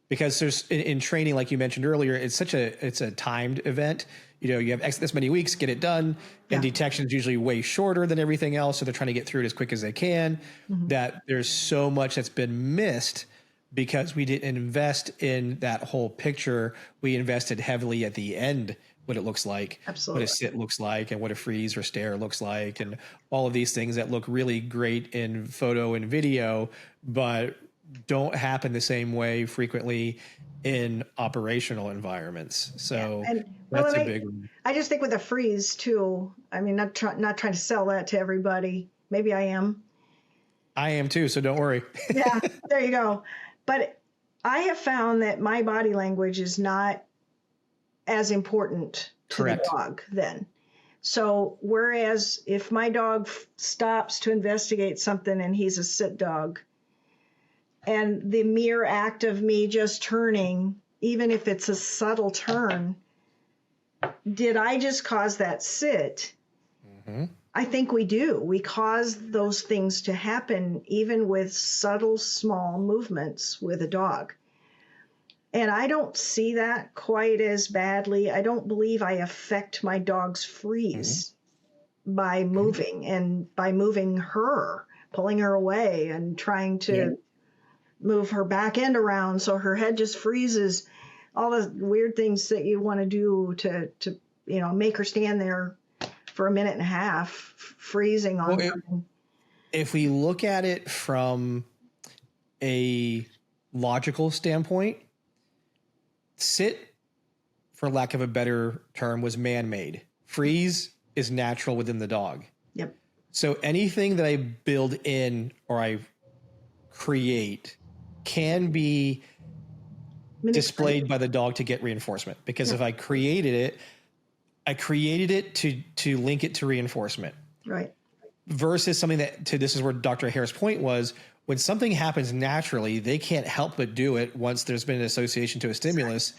because there's in training, like you mentioned earlier, it's a timed event. You have this many weeks, get it done. And detection is usually way shorter than everything else. So they're trying to get through it as quick as they can. That there's so much that's been missed because we didn't invest in that whole picture. We invested heavily at the end, what it looks like, Absolutely. what a sit looks like, and what a freeze or stare looks like, and all of these things that look really great in photo and video, but don't happen the same way frequently in operational environments. So that's a big one. I just think with a freeze too, I mean, not trying to sell that to everybody. Maybe I am. I am too, so don't worry. Yeah, there you go. But I have found that my body language is not as important to Correct. the dog then. So whereas if my dog stops to investigate something and he's a sit dog, and the mere act of me just turning, even if it's a subtle turn, did I just cause that sit? I think we do. We cause those things to happen even with subtle, small movements with a dog. And I don't see that quite as badly. I don't believe I affect my dog's freeze by moving and by moving her, pulling her away and trying to move her back end around so her head just freezes. All the weird things that you want to do to make her stand there for a minute and a half, freezing on something. If we look at it from a logical standpoint, sit, for lack of a better term, was man-made. Freeze is natural within the dog. Yep. So anything that I build in or I create can be displayed by the dog to get reinforcement. Because if I created it to link it to reinforcement. Right. Versus something this is where Dr. Hare's point was, when something happens naturally, they can't help but do it once there's been an association to a stimulus.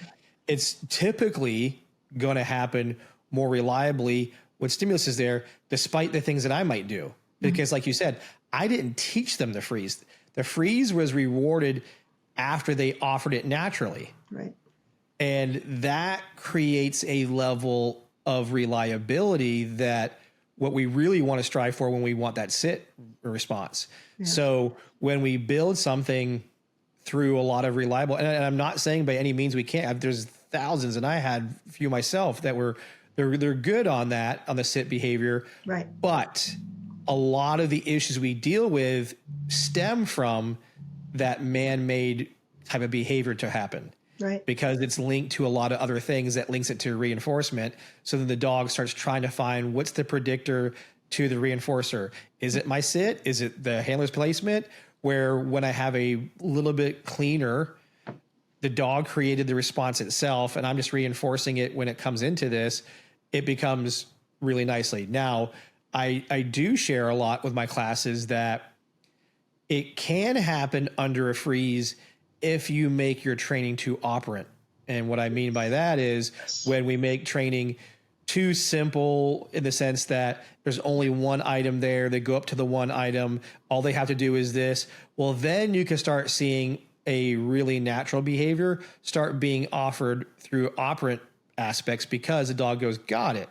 It's typically going to happen more reliably when stimulus is there, despite the things that I might do. Because like you said, I didn't teach them to freeze. The freeze was rewarded after they offered it naturally. Right. And that creates a level of reliability that what we really want to strive for when we want that sit response. Yeah. So when we build something through a lot of reliable, and I'm not saying by any means we can't, there's thousands, and I had a few myself that they're good on that, on the sit behavior. Right. But a lot of the issues we deal with stem from that man-made type of behavior to happen. Right. Because it's linked to a lot of other things that links it to reinforcement. So then the dog starts trying to find what's the predictor to the reinforcer. Is it my sit? Is it the handler's placement? Where when I have a little bit cleaner, the dog created the response itself, and I'm just reinforcing it when it comes into this, it becomes really nicely. Now, I do share a lot with my classes that it can happen under a freeze if you make your training too operant. And what I mean by that is when we make training too simple, in the sense that there's only one item there, they go up to the one item, all they have to do is this. Well, then you can start seeing a really natural behavior start being offered through operant aspects, because the dog goes, got it.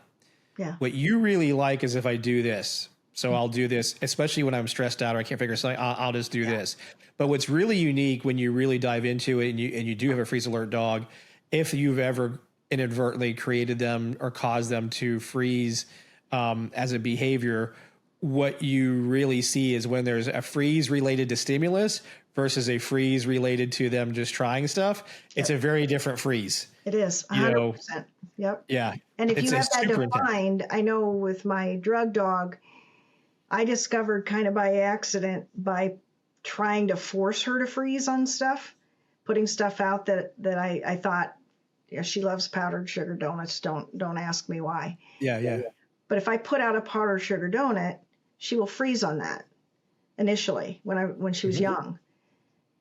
Yeah. What you really like is if I do this. So I'll do this, especially when I'm stressed out or I can't figure something, I'll just do this. But what's really unique when you really dive into it, and you do have a freeze alert dog, if you've ever inadvertently created them or caused them to freeze as a behavior, what you really see is when there's a freeze related to stimulus versus a freeze related to them just trying stuff, it's a very different freeze. It is 100%. Yep. Yeah. And if you have that defined, I know with my drug dog, I discovered kind of by accident, by trying to force her to freeze on stuff, putting stuff out that I thought, yeah, she loves powdered sugar donuts. Don't ask me why. Yeah. But if I put out a powdered sugar donut, she will freeze on that initially when she was young.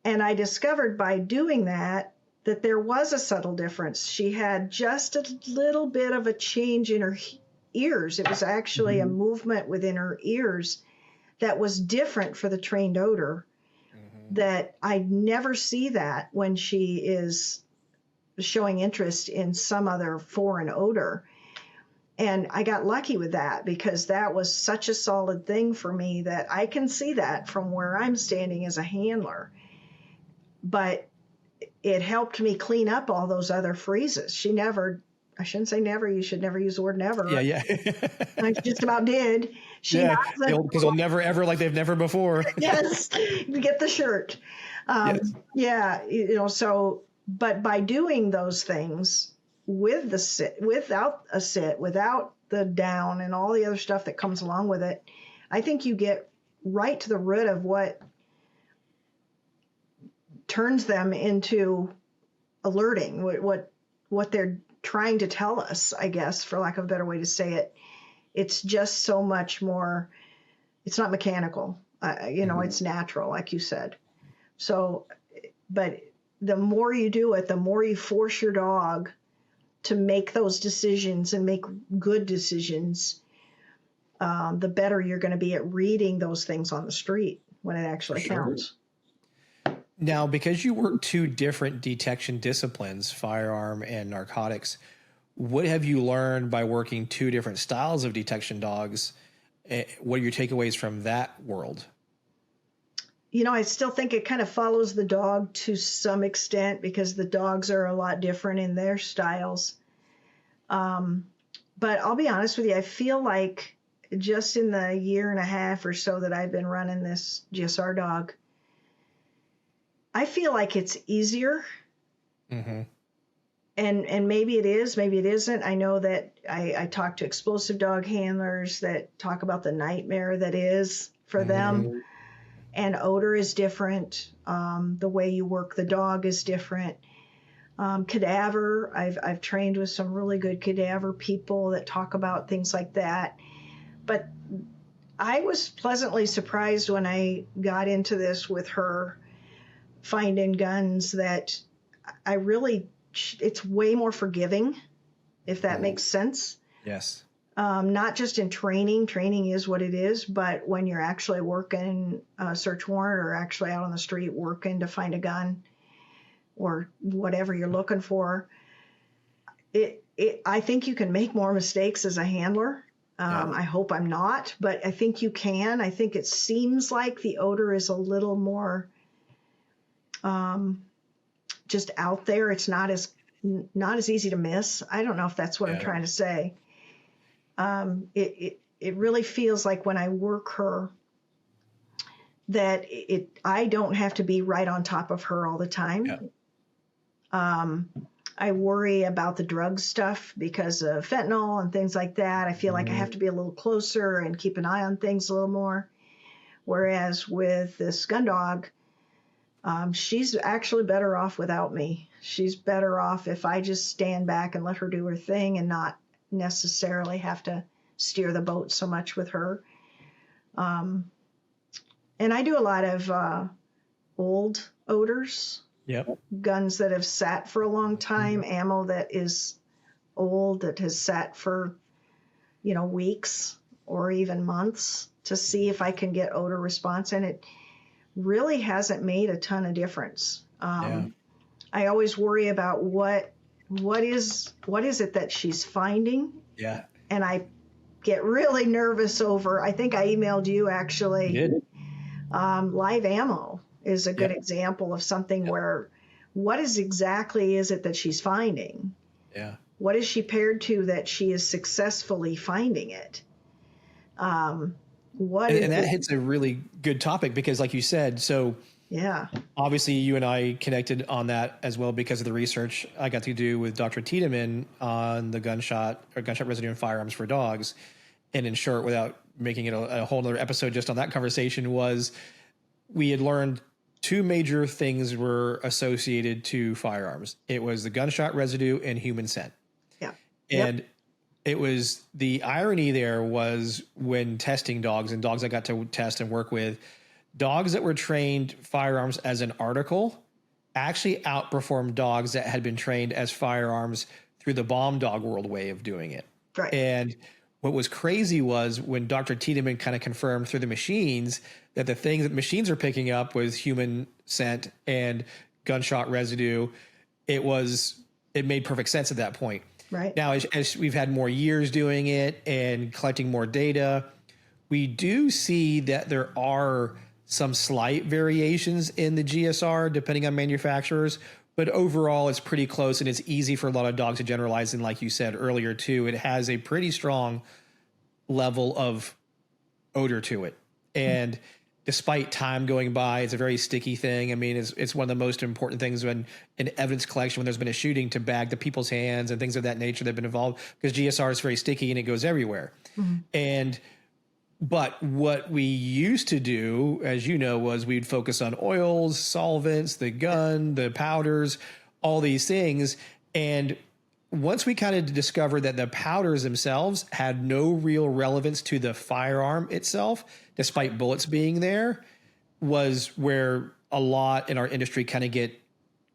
And I discovered by doing that there was a subtle difference. She had just a little bit of a change in her ears. It was actually a movement within her ears that was different for the trained odor, that I never see that when she is showing interest in some other foreign odor. And I got lucky with that because that was such a solid thing for me that I can see that from where I'm standing as a handler. But it helped me clean up all those other freezes. She never, I shouldn't say never, you should never use the word never. Yeah. I just about did. Because they'll never ever like they've never before. Yes, get the shirt. Yes. Yeah, but by doing those things with the sit, without a sit, without the down and all the other stuff that comes along with it, I think you get right to the root of what turns them into alerting, what they're trying to tell us, I guess, for lack of a better way to say it. It's just so much more, it's not mechanical, it's natural, like you said. So, but the more you do it, the more you force your dog to make those decisions and make good decisions, the better you're going to be at reading those things on the street when it actually counts. Now, because you work two different detection disciplines, firearm and narcotics, what have you learned by working two different styles of detection dogs? What are your takeaways from that world? I still think it kind of follows the dog to some extent because the dogs are a lot different in their styles. But I'll be honest with you, I feel like just in the year and a half or so that I've been running this GSR dog, I feel like it's easier. And maybe it is, maybe it isn't. I know that I talk to explosive dog handlers that talk about the nightmare that is for them. And odor is different. The way you work the dog is different. Cadaver, I've trained with some really good cadaver people that talk about things like that. But I was pleasantly surprised when I got into this with her finding guns that it's way more forgiving, if that makes sense. Yes. Not just in training is what it is, but when you're actually working a search warrant or actually out on the street working to find a gun or whatever you're looking for, I think you can make more mistakes as a handler. I hope I'm not, but I think you can. I think it seems like the odor is a little more just out there. It's not as easy to miss. I don't know if that's what I'm trying to say. It really feels like when I work her that I don't have to be right on top of her all the time. I worry about the drug stuff because of fentanyl and things like that. I feel like I have to be a little closer and keep an eye on things a little more. Whereas with this gun dog, she's actually better off without me. She's better off if I just stand back and let her do her thing and not necessarily have to steer the boat so much with her. And I do a lot of old odors. Yep. Guns that have sat for a long time, ammo that is old, that has sat for, weeks or even months to see if I can get odor response. And it really hasn't made a ton of difference. I always worry about what is it that she's finding. Yeah. And I get really nervous over, I think I emailed you actually. You did. Live ammo is a good example of something where what is it that she's finding? Yeah. What is she paired to that she is successfully finding it? And that hits a really good topic because like you said, so obviously you and I connected on that as well because of the research I got to do with Dr. Tiedemann on the gunshot residue in firearms for dogs. And in short, without making it a whole nother episode just on that conversation, was we had learned two major things were associated to firearms. It was the gunshot residue and human scent. Yeah. And it was, the irony there was when testing dogs and dogs I got to test and work with, dogs that were trained firearms as an article actually outperformed dogs that had been trained as firearms through the bomb dog world way of doing it. Right. And what was crazy was when Dr. Tiedemann kind of confirmed through the machines that the things that machines are picking up was human scent and gunshot residue. It made perfect sense at that point. Right. Now, as we've had more years doing it and collecting more data, we do see that there are some slight variations in the GSR depending on manufacturers, but overall it's pretty close, and it's easy for a lot of dogs to generalize. And like you said earlier too, it has a pretty strong level of odor to it. And despite time going by, it's a very sticky thing. I mean, it's one of the most important things when in evidence collection, when there's been a shooting, to bag the people's hands and things of that nature that have been involved, because GSR is very sticky and it goes everywhere. But what we used to do, as you know, was we'd focus on oils, solvents, the gun, the powders, all these things. And once we kind of discovered that the powders themselves had no real relevance to the firearm itself, despite bullets being there, was where a lot in our industry kind of get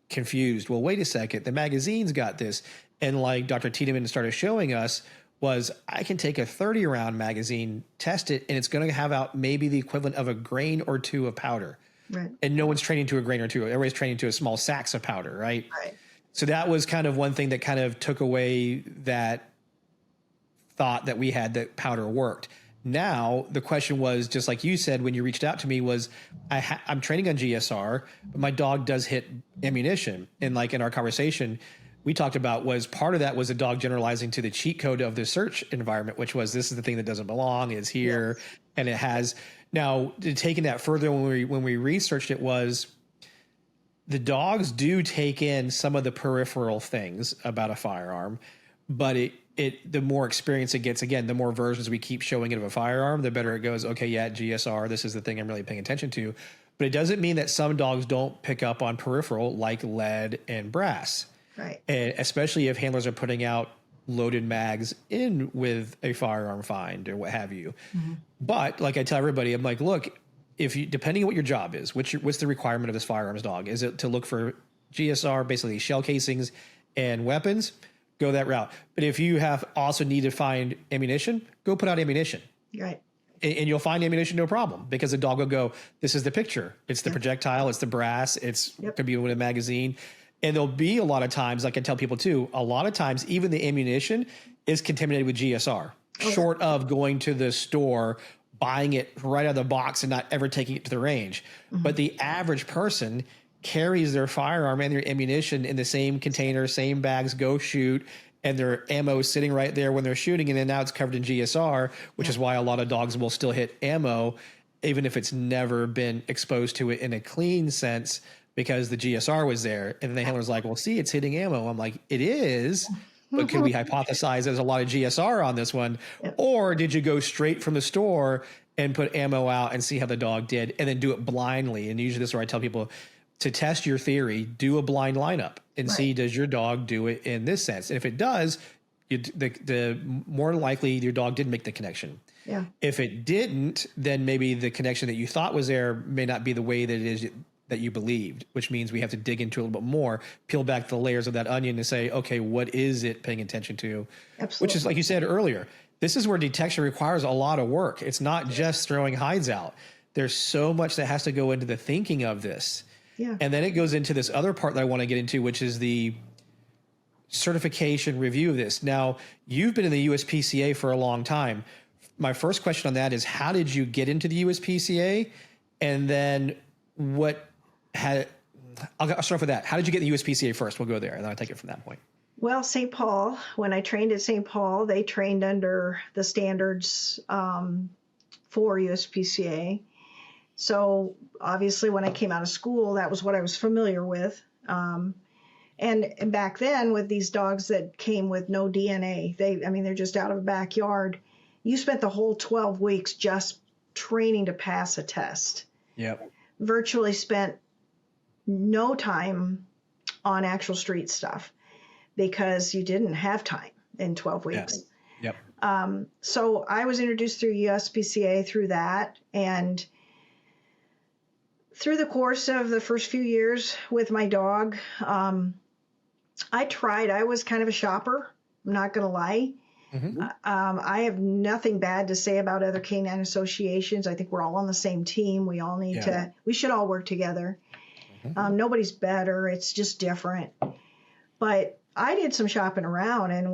confused. Well, wait a second, the magazine's got this. And like Dr. Tiedemann started showing us, was I can take a 30 round magazine, test it, and it's going to have out maybe the equivalent of a grain or two of powder. Right. And no one's training to a grain or two. Everybody's training to a small sacks of powder, right? Right. So that was kind of one thing that kind of took away that thought that we had that powder worked. Now, the question was, just like you said when you reached out to me, was I'm training on GSR, but my dog does hit ammunition. And like in our conversation, we talked about was part of that was a dog generalizing to the cheat code of the search environment, which was this is the thing that doesn't belong, it's here, yes. And it has. Now, taking that further, when we researched it, was the dogs do take in some of the peripheral things about a firearm, but the more experience it gets, again, the more versions we keep showing it of a firearm, the better it goes. Okay, yeah, GSR, this is the thing I'm really paying attention to. But it doesn't mean that some dogs don't pick up on peripheral like lead and brass. Right. And especially if handlers are putting out loaded mags in with a firearm find or what have you. Mm-hmm. But like I tell everybody, I'm like, look, if you, depending on what your job is, what's the requirement of this firearms dog? Is it to look for GSR, basically shell casings and weapons? Go that route. But if you have also need to find ammunition, go put out ammunition. Right. And you'll find ammunition, no problem, because the dog will go, this is the picture. It's the projectile. It's the brass. It's going to be with a magazine. And there'll be a lot of times, like I tell people too, a lot of times, even the ammunition is contaminated with GSR, short of going to the store, buying it right out of the box and not ever taking it to the range. Mm-hmm. But the average person carries their firearm and their ammunition in the same container, same bags, go shoot, and their ammo is sitting right there when they're shooting. And then now it's covered in GSR, which is why a lot of dogs will still hit ammo, even if it's never been exposed to it in a clean sense, because the GSR was there. And then the handler's like, well, see, it's hitting ammo. I'm like, it is, but can we hypothesize there's a lot of GSR on this one? Yep. Or did you go straight from the store and put ammo out and see how the dog did and then do it blindly? And usually this is where I tell people to test your theory, do a blind lineup and see, does your dog do it in this sense? And if it does, the more likely your dog did make the connection. Yeah. If it didn't, then maybe the connection that you thought was there may not be the way that it is that you believed, which means we have to dig into a little bit more, peel back the layers of that onion to say, okay, what is it paying attention to? Absolutely. Which is, like you said earlier, this is where detection requires a lot of work. It's not just throwing hides out. There's so much that has to go into the thinking of this. Yeah. And then it goes into this other part that I want to get into, which is the certification review of this. Now, you've been in the USPCA for a long time. My first question on that is, how did you get into the USPCA? And then I'll start with that. How did you get in the USPCA first? We'll go there, and then I'll take it from that point. Well, St. Paul, when I trained at St. Paul, they trained under the standards for USPCA. So obviously when I came out of school, that was what I was familiar with. And back then with these dogs that came with no DNA, they're just out of a backyard. You spent the whole 12 weeks just training to pass a test. Yep. Virtually spent no time on actual street stuff because you didn't have time in 12 weeks. Yep. So I was introduced through USPCA through that. And through the course of the first few years with my dog, I was kind of a shopper. I'm not going to lie. Mm-hmm. I have nothing bad to say about other canine associations. I think we're all on the same team. We all need we should all work together. Mm-hmm. Nobody's better. It's just different. But I did some shopping around and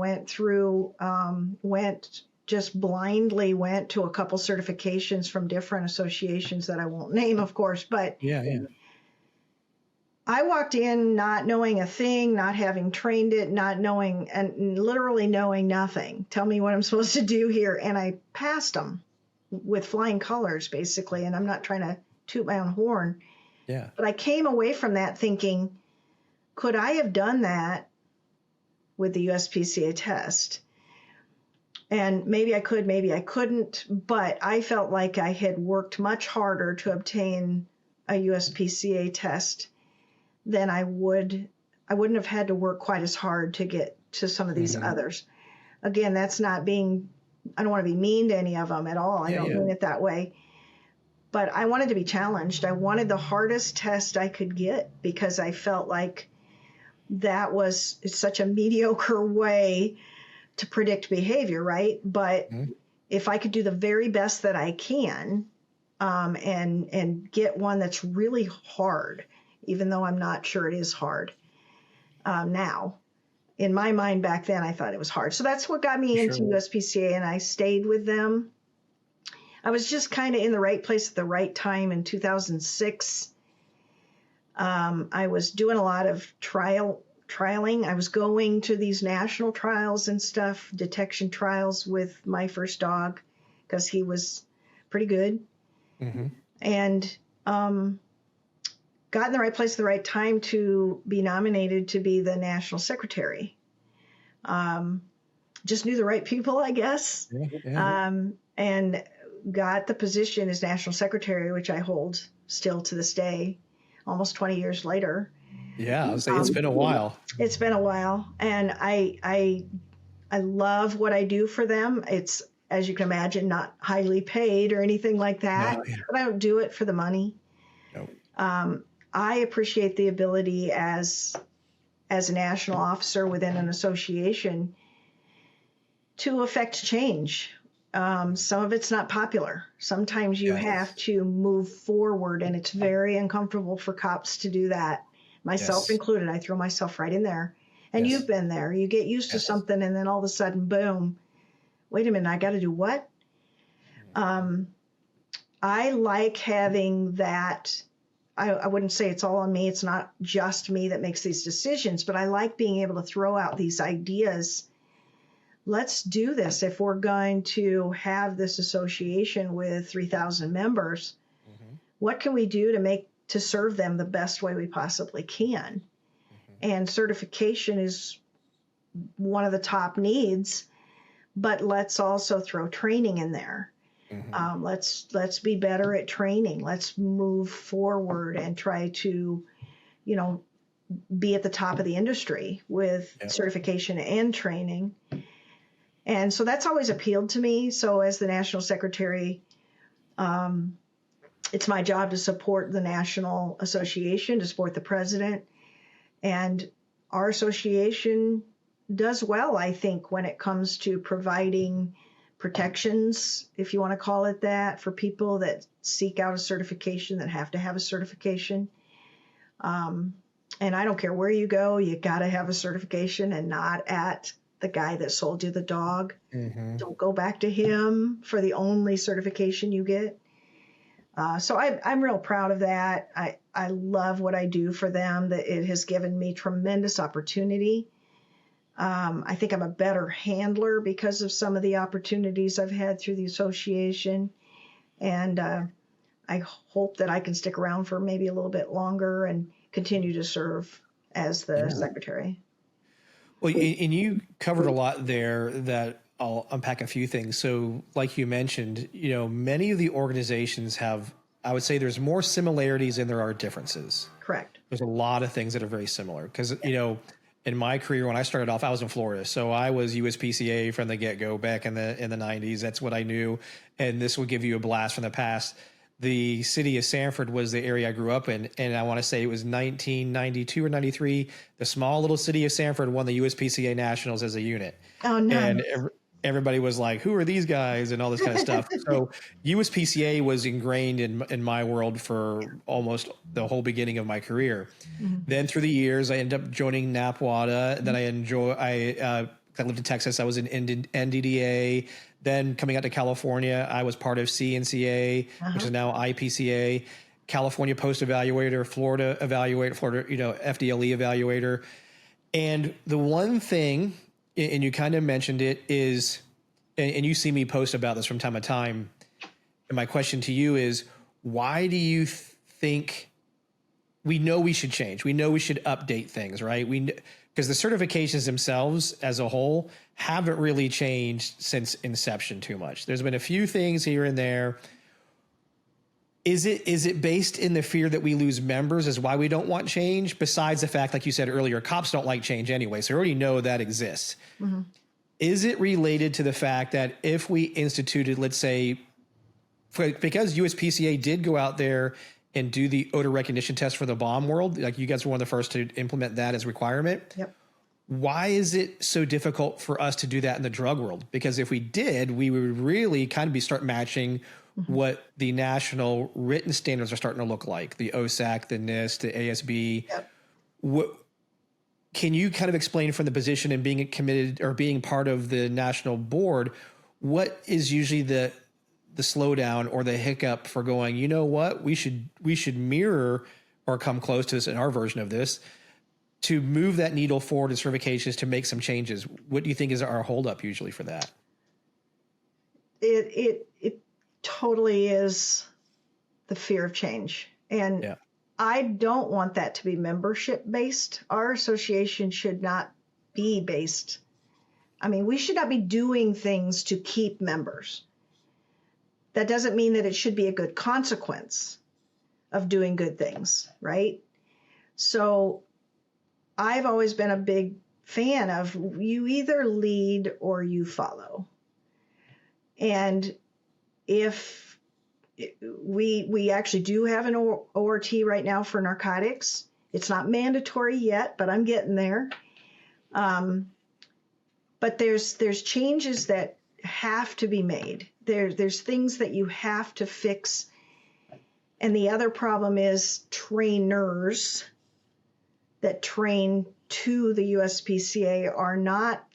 just blindly went to a couple certifications from different associations that I won't name, of course. But I walked in not knowing a thing, not having trained it, not knowing, and literally knowing nothing. Tell me what I'm supposed to do here. And I passed them with flying colors, basically. And I'm not trying to toot my own horn. Yeah. But I came away from that thinking, could I have done that with the USPCA test? And maybe I could, maybe I couldn't. But I felt like I had worked much harder to obtain a USPCA test then I wouldn't have had to work quite as hard to get to some of these others. Again, that's not being, I don't want to be mean to any of them at all. I don't mean it that way. But I wanted to be challenged. I wanted the hardest test I could get because I felt like it's such a mediocre way to predict behavior, right? But if I could do the very best that I can and get one that's really hard, even though I'm not sure it is hard now. In my mind back then, I thought it was hard. So that's what got me into USPCA, and I stayed with them. I was just kind of in the right place at the right time in 2006. I was doing a lot of trialing. I was going to these national trials and stuff, detection trials with my first dog because he was pretty good. Mm-hmm. And got in the right place at the right time to be nominated to be the national secretary. Just knew the right people, I guess. And got the position as national secretary, which I hold still to this day, almost 20 years later. Yeah, I was saying it's been a while. It's been a while. And I love what I do for them. It's, as you can imagine, not highly paid or anything like that. No, but I don't do it for the money. No. I appreciate the ability as a national officer within an association to affect change. Some of it's not popular. Sometimes you have to move forward, and it's very uncomfortable for cops to do that, myself included. I throw myself right in there. And you've been there. You get used to something, and then all of a sudden, boom, wait a minute, I got to do what? I like having that. I wouldn't say it's all on me. It's not just me that makes these decisions, but I like being able to throw out these ideas. Let's do this. If we're going to have this association with 3,000 members, what can we do to serve them the best way we possibly can? And certification is one of the top needs, but let's also throw training in there. Let's be better at training. Let's move forward and try to, be at the top of the industry with certification and training. And so that's always appealed to me. So as the national secretary, it's my job to support the national association, to support the president. And our association does well, I think, when it comes to providing protections, if you want to call it that, for people that seek out a certification, that have to have a certification. And I don't care where you go, you got to have a certification, and not at the guy that sold you the dog. Don't go back to him for the only certification you get. So I'm real proud of that. I love what I do for them. That it has given me tremendous opportunity. I think I'm a better handler because of some of the opportunities I've had through the association. And I hope that I can stick around for maybe a little bit longer and continue to serve as the secretary. Well, and you covered a lot there that I'll unpack a few things. So like you mentioned, many of the organizations have I would say there's more similarities than there are differences. Correct. There's a lot of things that are very similar because, you know, in my career, when I started off, I was in Florida. So I was USPCA from the get-go back in the 90s. That's what I knew. And this will give you a blast from the past. The city of Sanford was the area I grew up in. And I want to say it was 1992 or 93. The small little city of Sanford won the USPCA Nationals as a unit. Oh, no. And everybody was like, who are these guys? And all this kind of stuff. So USPCA was ingrained in my world for almost the whole beginning of my career. Mm-hmm. Then through the years, I ended up joining NAPWADA. Then I lived in Texas. I was in NDDA. Then coming out to California, I was part of CNCA, which is now IPCA, California Post Evaluator, Florida Evaluator, Florida, FDLE Evaluator. And the one thing, and you kind of mentioned it, is, and you see me post about this from time to time, and my question to you is, why do you think we know we should change? We know we should update things, right? Because the certifications themselves as a whole haven't really changed since inception too much. There's been a few things here and there. Is it based in the fear that we lose members is why we don't want change? Besides the fact, like you said earlier, cops don't like change anyway, so we already know that exists. Mm-hmm. Is it related to the fact that if we instituted, let's say, because USPCA did go out there and do the odor recognition test for the bomb world, like you guys were one of the first to implement that as a requirement. Yep. Why is it so difficult for us to do that in the drug world? Because if we did, we would really kind of start matching what the national written standards are starting to look like, the OSAC, the NIST, the ASB. Yep. Can you kind of explain from the position and being committed or being part of the national board, what is usually the slowdown or the hiccup for going, you know what, we should mirror or come close to this in our version of this to move that needle forward in certifications to make some changes? What do you think is our holdup usually for that? It totally is the fear of change. And I don't want that to be membership based. Our association should not be based. I mean, we should not be doing things to keep members. That doesn't mean that it should be a good consequence of doing good things, right? So I've always been a big fan of you either lead or you follow. And if we actually do have an ORT right now for narcotics, it's not mandatory yet, but I'm getting there. But there's changes that have to be made. There's things that you have to fix. And the other problem is trainers that train to the USPCA are not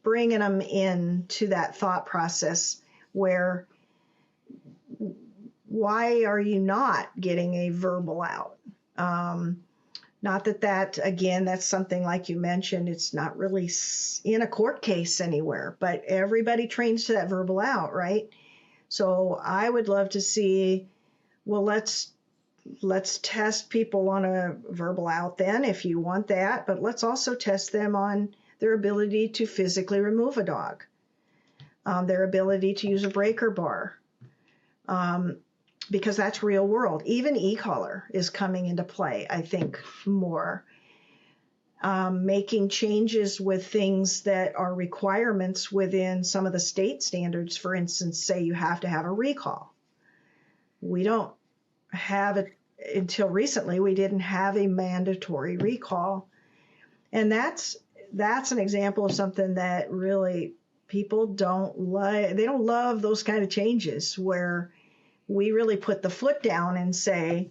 bringing them into that thought process where, why are you not getting a verbal out? Not that, again, that's something like you mentioned, it's not really in a court case anywhere, but everybody trains to that verbal out, right? So I would love to see, well, let's test people on a verbal out then, if you want that, but let's also test them on their ability to physically remove a dog, their ability to use a breaker bar, because that's real world. Even e-collar is coming into play, I think, more. Making changes with things that are requirements within some of the state standards. For instance, say you have to have a recall. We don't have it until recently. We didn't have a mandatory recall. And that's an example of something that really people don't like. They don't love those kind of changes where we really put the foot down and say,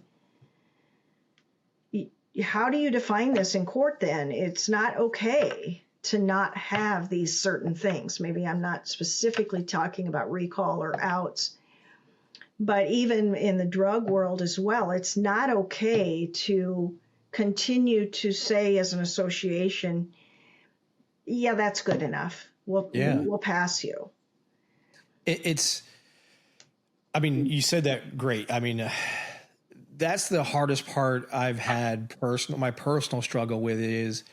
how do you define this in court then? It's not okay to not have these certain things. Maybe I'm not specifically talking about recall or outs, but even in the drug world as well, it's not okay to continue to say as an association, yeah, that's good enough. We'll pass you. I mean, you said that great. I mean, that's the hardest part I've had my personal struggle with is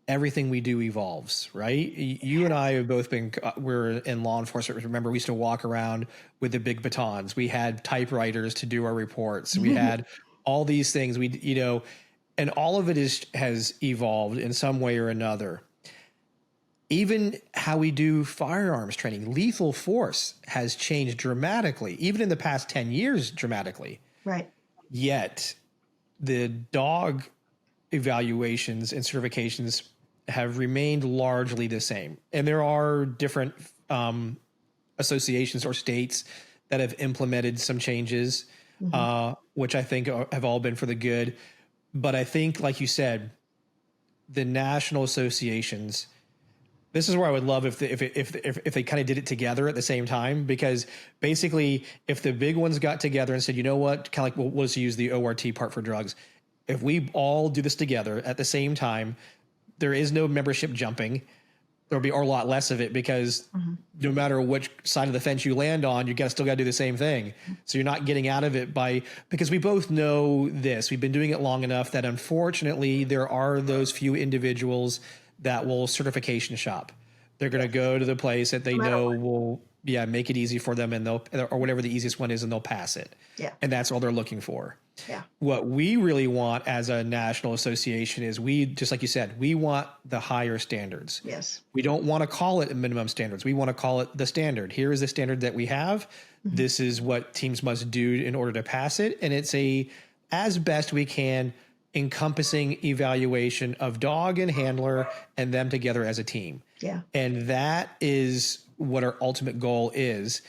everything we do evolves, right? You and I have both been, we're in law enforcement. Remember, we used to walk around with the big batons. We had typewriters to do our reports. We had all these things and all of it has evolved in some way or another. Even how we do firearms training, lethal force has changed dramatically, even in the past 10 years, dramatically. Right. Yet the dog evaluations and certifications have remained largely the same. And there are different associations or states that have implemented some changes, which I think have all been for the good. But I think, like you said, the national associations, this is where I would love if they kind of did it together at the same time, because basically if the big ones got together and said, you know what, kind of like we'll just use the ORT part for drugs. If we all do this together at the same time, there is no membership jumping. There'll be a lot less of it because no matter which side of the fence you land on, still got to do the same thing. So you're not getting out of it because we both know this. We've been doing it long enough that unfortunately there are those few individuals that will certification shop. They're going to go to the place that they know will make it easy for them, and or whatever the easiest one is, and they'll pass it. Yeah. And that's all they're looking for. Yeah. What we really want as a national association is just like you said, we want the higher standards. Yes. We don't want to call it minimum standards. We want to call it the standard. Here is the standard that we have. This is what teams must do in order to pass it. And it's as best we can, encompassing evaluation of dog and handler and them together as a team. Yeah. And that is what our ultimate goal is.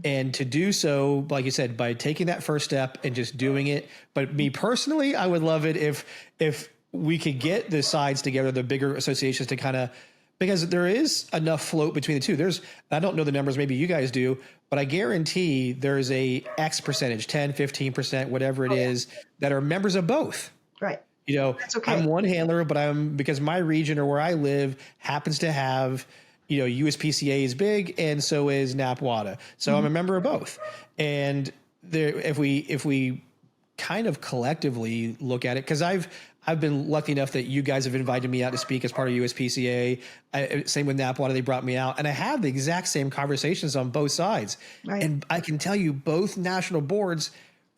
And to do so, like you said, by taking that first step and just doing it. But me personally, I would love it if we could get the sides together, the bigger associations, to kind of, because there is enough float between the two. I don't know the numbers, maybe you guys do, but I guarantee there's a X percentage, 10, 15%, whatever it is, that are members of both. Right. That's okay. I'm one handler, but because my region or where I live happens to have, USPCA is big, and so is NAPWADA. So I'm a member of both. And if we kind of collectively look at it, because I've been lucky enough that you guys have invited me out to speak as part of USPCA. Same with NAPWADA, they brought me out, and I have the exact same conversations on both sides. Right. And I can tell you, both national boards,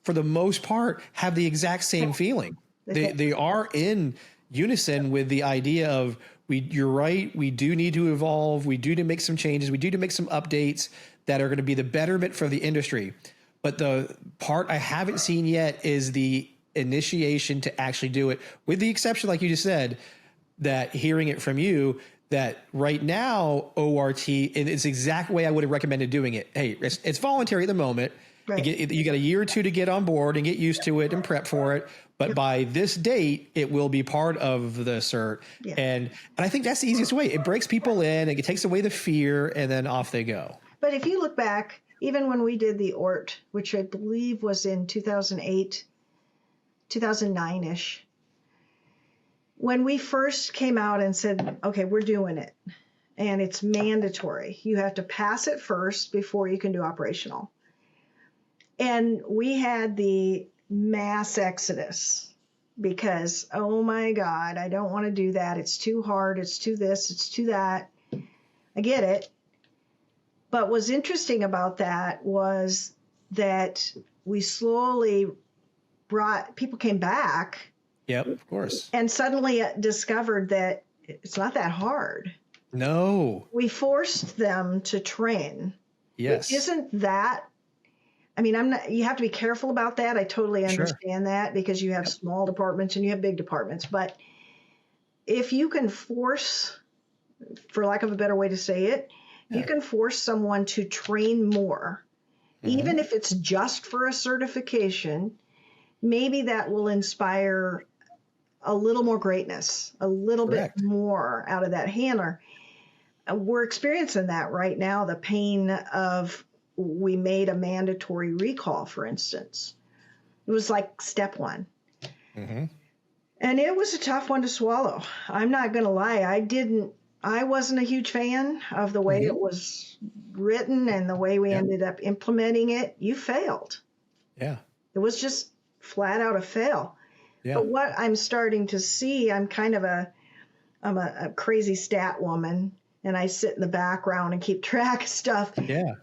for the most part, have the exact same feeling. They are in unison with the idea of, you're right, we do need to evolve, we do need to make some changes, we do need to make some updates that are going to be the betterment for the industry. But the part I haven't seen yet is the initiation to actually do it, with the exception, like you just said, that hearing it from you, that right now ORT, in its exact way I would have recommended doing it. Hey, it's voluntary at the moment. Right. You got a year or two to get on board and get used to it and prep for it. But by this date, it will be part of the cert. Yeah. And I think that's the easiest way. It breaks people in, it takes away the fear, and then off they go. But if you look back, even when we did the ORT, which I believe was in 2008, 2009-ish, when we first came out and said, okay, we're doing it, and it's mandatory. You have to pass it first before you can do operational. And we had the mass exodus because, oh my God, I don't want to do that. It's too hard. It's too this. It's too that. I get it. But what's interesting about that was that we slowly people came back. Yep, of course. And suddenly discovered that it's not that hard. No. We forced them to train. Yes. Isn't that, you have to be careful about that. I totally understand that, because you have small departments and you have big departments. But if you can force, for lack of a better way to say it, you can force someone to train more, even if it's just for a certification, maybe that will inspire a little more greatness, a little bit more out of that handler. We're experiencing that right now, the pain of, we made a mandatory recall, for instance. It was like step one. And it was a tough one to swallow. I'm not going to lie. I wasn't a huge fan of the way it was written and the way we ended up implementing it. You failed. Yeah. It was just flat out a fail. Yeah. But what I'm starting to see, I'm kind of I'm a crazy stat woman, and I sit in the background and keep track of stuff. Yeah.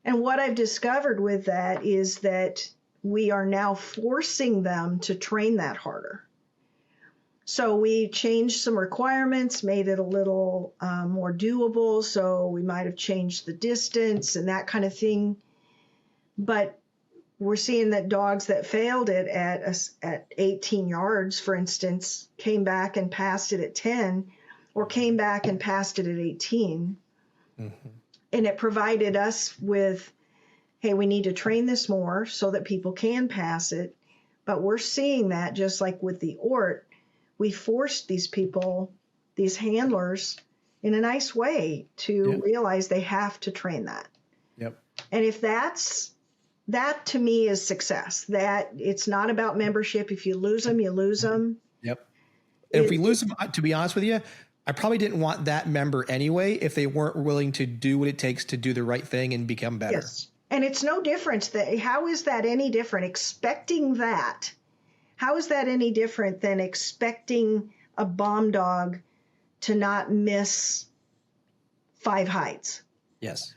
And what I've discovered with that is that we are now forcing them to train that harder. So we changed some requirements, made it a little more doable. So we might have changed the distance and that kind of thing. But we're seeing that dogs that failed it at 18 yards, for instance, came back and passed it at 10, or came back and passed it at 18. Mm-hmm. And it provided us with, hey, we need to train this more so that people can pass it. But we're seeing that just like with the ORT, we forced these people, these handlers, in a nice way to realize they have to train that. Yep. And if that to me is success. That it's not about membership. If you lose them, you lose them. Yep. And if we lose them, to be honest with you, I probably didn't want that member anyway if they weren't willing to do what it takes to do the right thing and become better. Yes. And it's no different. How is that any different? Expecting that. How is that any different than expecting a bomb dog to not miss 5 hides? Yes.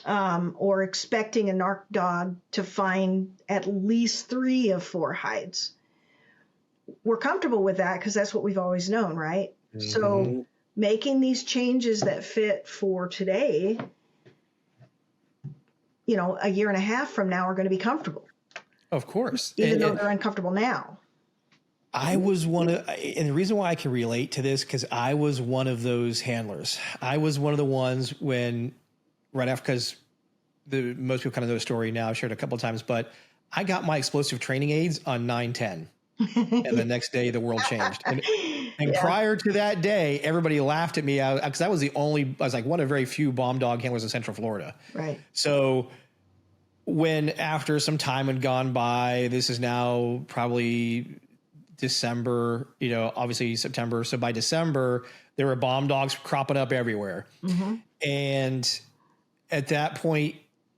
Or expecting a narc dog to find at least 3 of 4 hides. We're comfortable with that because that's what we've always known, right? Mm-hmm. So making these changes that fit for today, a year and a half from now are going to be comfortable. Of course. Even though they're uncomfortable now. I was and the reason why I can relate to this, because I was one of those handlers. I was one of the ones right after, because most people kind of know the story now, I've shared it a couple of times, but I got my explosive training aids on 9/10. And the next day the world changed. And prior to that day, everybody laughed at me because I was like one of very few bomb dog handlers in Central Florida. Right. So when after some time had gone by, this is now probably December, obviously September. So by December, there were bomb dogs cropping up everywhere. Mm-hmm. And at that point,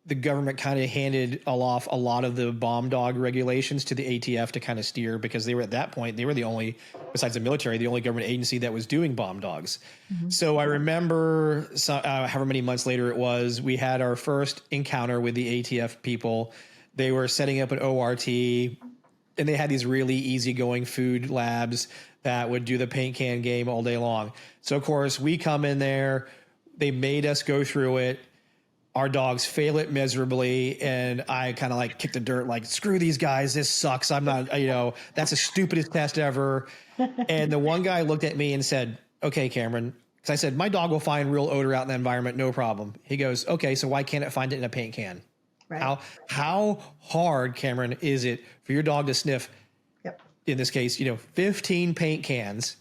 the government kind of handed off a lot of the bomb dog regulations to the ATF to kind of steer, because they were at that point, they were the only, besides the military, the only government agency that was doing bomb dogs. Mm-hmm. So I remember however many months later it was, we had our first encounter with the ATF people. They were setting up an ORT, and they had these really easygoing food labs that would do the paint can game all day long. So of course we come in there, they made us go through it. Our dogs fail it miserably. And I kind of like kick the dirt, like, screw these guys. This sucks. I'm not, that's the stupidest test ever. And the one guy looked at me and said, okay, Cameron. Cause I said, my dog will find real odor out in the environment. No problem. He goes, okay, so why can't it find it in a paint can? Right. How hard, Cameron, is it for your dog to sniff, in this case, 15 paint cans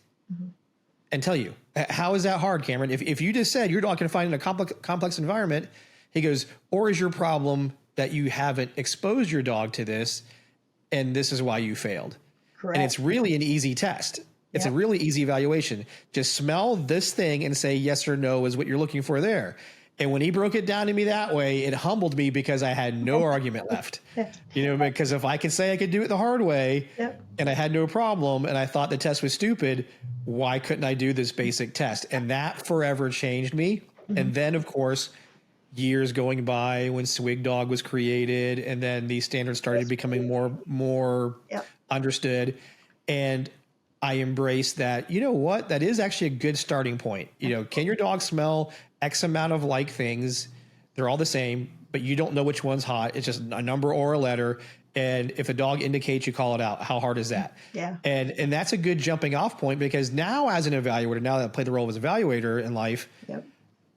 and tell you? How is that hard, Cameron? If you just said your dog can find it in a complex environment, he goes, or is your problem that you haven't exposed your dog to this, and this is why you failed? Correct. And it's really an easy test. It's a really easy evaluation. Just smell this thing and say yes or no is what you're looking for there. And when he broke it down to me that way, it humbled me because I had no argument left. Because if I could say I could do it the hard way and I had no problem and I thought the test was stupid, why couldn't I do this basic test? And that forever changed me. Mm-hmm. And then, of course, years going by when Swig Dog was created, and then these standards started becoming more understood. And I embraced that. You know what? That is actually a good starting point. Can your dog smell X amount of like things? They're all the same, but you don't know which one's hot. It's just a number or a letter. And if a dog indicates, you call it out. How hard is that? Yeah. And that's a good jumping off point, because now as an evaluator, now that I play the role as evaluator in life,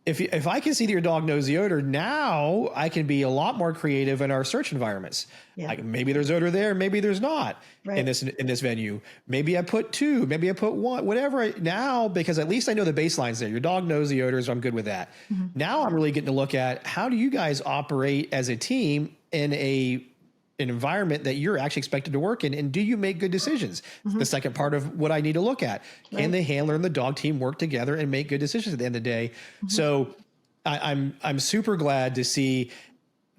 if I can see that your dog knows the odor, now I can be a lot more creative in our search environments. Yeah. Like maybe there's odor there, maybe there's not in this venue. Maybe I put 2, maybe I put 1, whatever. Now, because at least I know the baselines there. Your dog knows the odors. I'm good with that. Mm-hmm. Now I'm really getting to look at, how do you guys operate as a team in an environment that you're actually expected to work in, and do you make good decisions? Mm-hmm. The second part of what I need to look at. Can the handler and the dog team work together and make good decisions at the end of the day? Mm-hmm. So I'm super glad to see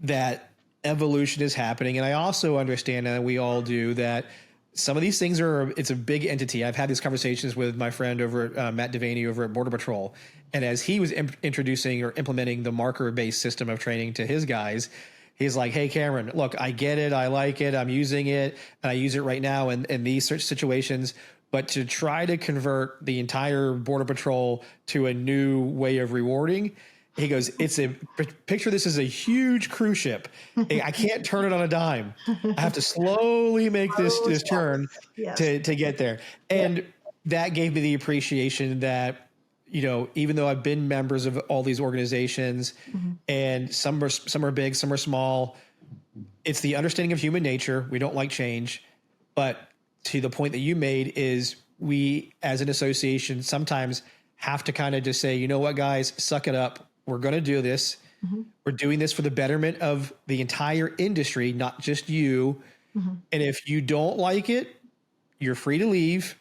that evolution is happening. And I also understand, and we all do, that some of these things it's a big entity. I've had these conversations with my friend over at Matt Devaney over at Border Patrol. And as he was introducing or implementing the marker-based system of training to his guys, he's like, hey, Cameron, look, I get it. I like it. I'm using it. And I use it right now in these such situations. But to try to convert the entire Border Patrol to a new way of rewarding, he goes, picture this as a huge cruise ship. I can't turn it on a dime. I have to slowly make this turn to get there. And that gave me the appreciation that, even though I've been members of all these organizations and some are big, some are small, it's the understanding of human nature. We don't like change. But to the point that you made is we as an association sometimes have to kind of just say, you know what, guys, suck it up. We're going to do this. We're doing this for the betterment of the entire industry, not just you. And if you don't like it, you're free to leave.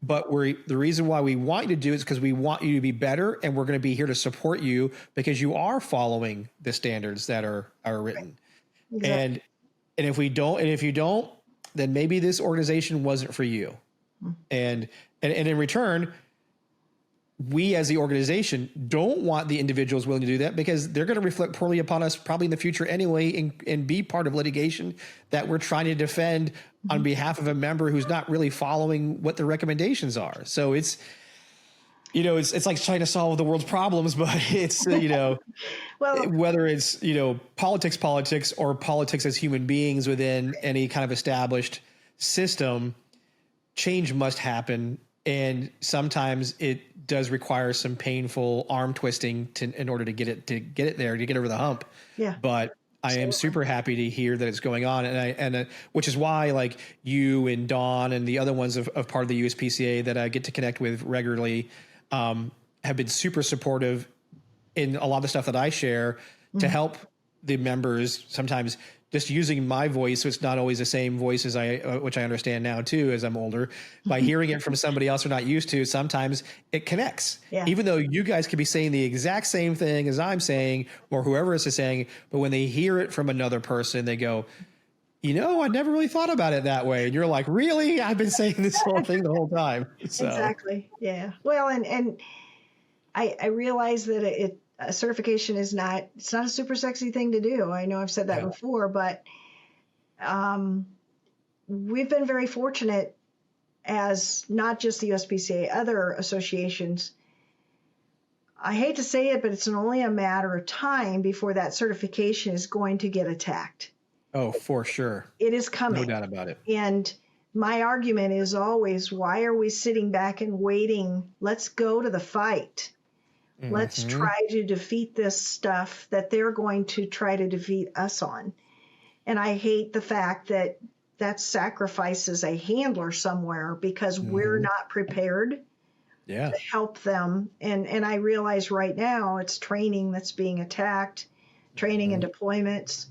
But the reason why we want you to do it is because we want you to be better, and we're going to be here to support you because you are following the standards that are written. Exactly. And if you don't, then maybe this organization wasn't for you. And in return, we as the organization don't want the individuals willing to do that because they're going to reflect poorly upon us probably in the future anyway and be part of litigation that we're trying to defend on behalf of a member who's not really following what the recommendations are. So it's like trying to solve the world's problems, but it's, well, whether it's, politics or politics as human beings within any kind of established system, change must happen. And sometimes it does require some painful arm twisting in order to get it there, to get over the hump. Yeah. But I am super happy to hear that it's going on. And which is why like you and Dawn and the other ones of part of the USPCA that I get to connect with regularly have been super supportive in a lot of the stuff that I share to help the members sometimes just using my voice. So it's not always the same voice as which I understand now too, as I'm older, by hearing it from somebody else we're not used to. Sometimes it connects, even though you guys could be saying the exact same thing as I'm saying, or whoever is saying, but when they hear it from another person, they go, I never really thought about it that way. And you're like, really? I've been saying this whole thing the whole time. So. Exactly. Yeah. Well, and I realize that certification it's not a super sexy thing to do. I know I've said that before, but we've been very fortunate as not just the USPCA, other associations. I hate to say it, but it's only a matter of time before that certification is going to get attacked. Oh, for sure. It is coming. No doubt about it. And my argument is always, why are we sitting back and waiting? Let's go to the fight. Let's try to defeat this stuff that they're going to try to defeat us on. And I hate the fact that sacrifices a handler somewhere because we're not prepared to help them. And I realize right now it's training that's being attacked, training and deployments,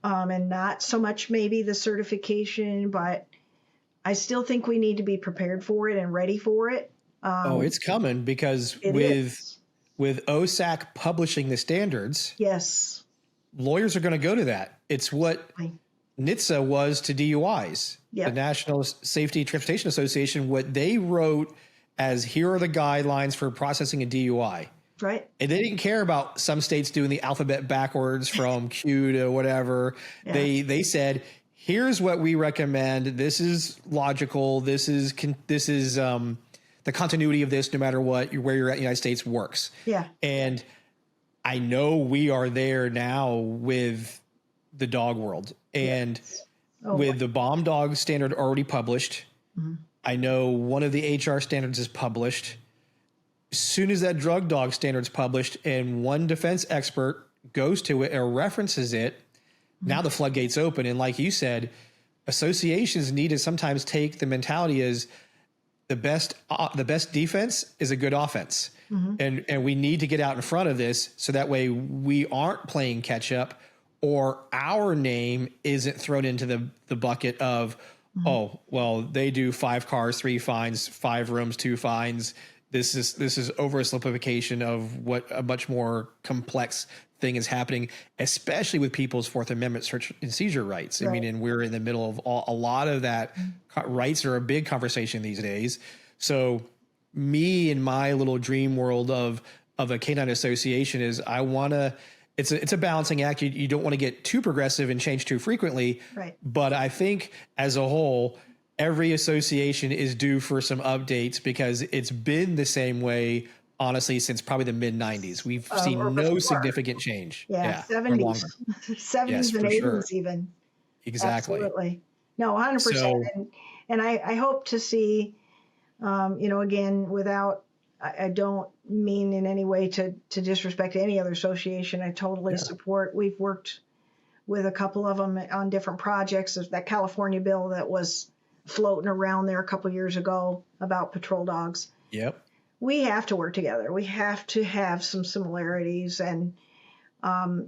and not so much maybe the certification, but I still think we need to be prepared for it and ready for it. It's coming because with OSAC publishing the standards, yes, lawyers are going to go to that. It's what NHTSA was to DUIs, the National Safety Transportation Association, what they wrote as here are the guidelines for processing a DUI. Right. And they didn't care about some states doing the alphabet backwards from Q to whatever. Yeah. They said, here's what we recommend. This is logical. This is the continuity of this, no matter what, where you're at in the United States works. Yeah. And I know we are there now with the dog world and with the bomb dog standard already published. I know one of the HR standards is published. As soon as that drug dog standard's published and one defense expert goes to it or references it, now the floodgates open. And like you said, associations need to sometimes take the mentality as the best defense is a good offense. And we need to get out in front of this so that way we aren't playing catch up or our name isn't thrown into the bucket of, oh, well, they do 5 cars, 3 fines, 5 rooms, 2 fines. This is oversimplification of what a much more complex thing is happening, especially with people's Fourth Amendment search and seizure rights. I mean, and we're in the middle of a lot of that. Rights are a big conversation these days. So me and my little dream world of a canine association is I want to, it's a balancing act. You don't want to get too progressive and change too frequently. Right. But I think as a whole, every association is due for some updates because it's been the same way, honestly, since probably the mid 90s. We've seen no significant change. Yeah. 70s, 70s and 80s even. Exactly. Absolutely. No, 100%. So, and I hope to see, again, without, I don't mean in any way to disrespect any other association. I totally support. We've worked with a couple of them on different projects. There's that California bill that was floating around there a couple of years ago about patrol dogs. Yep. We have to work together. We have to have some similarities, and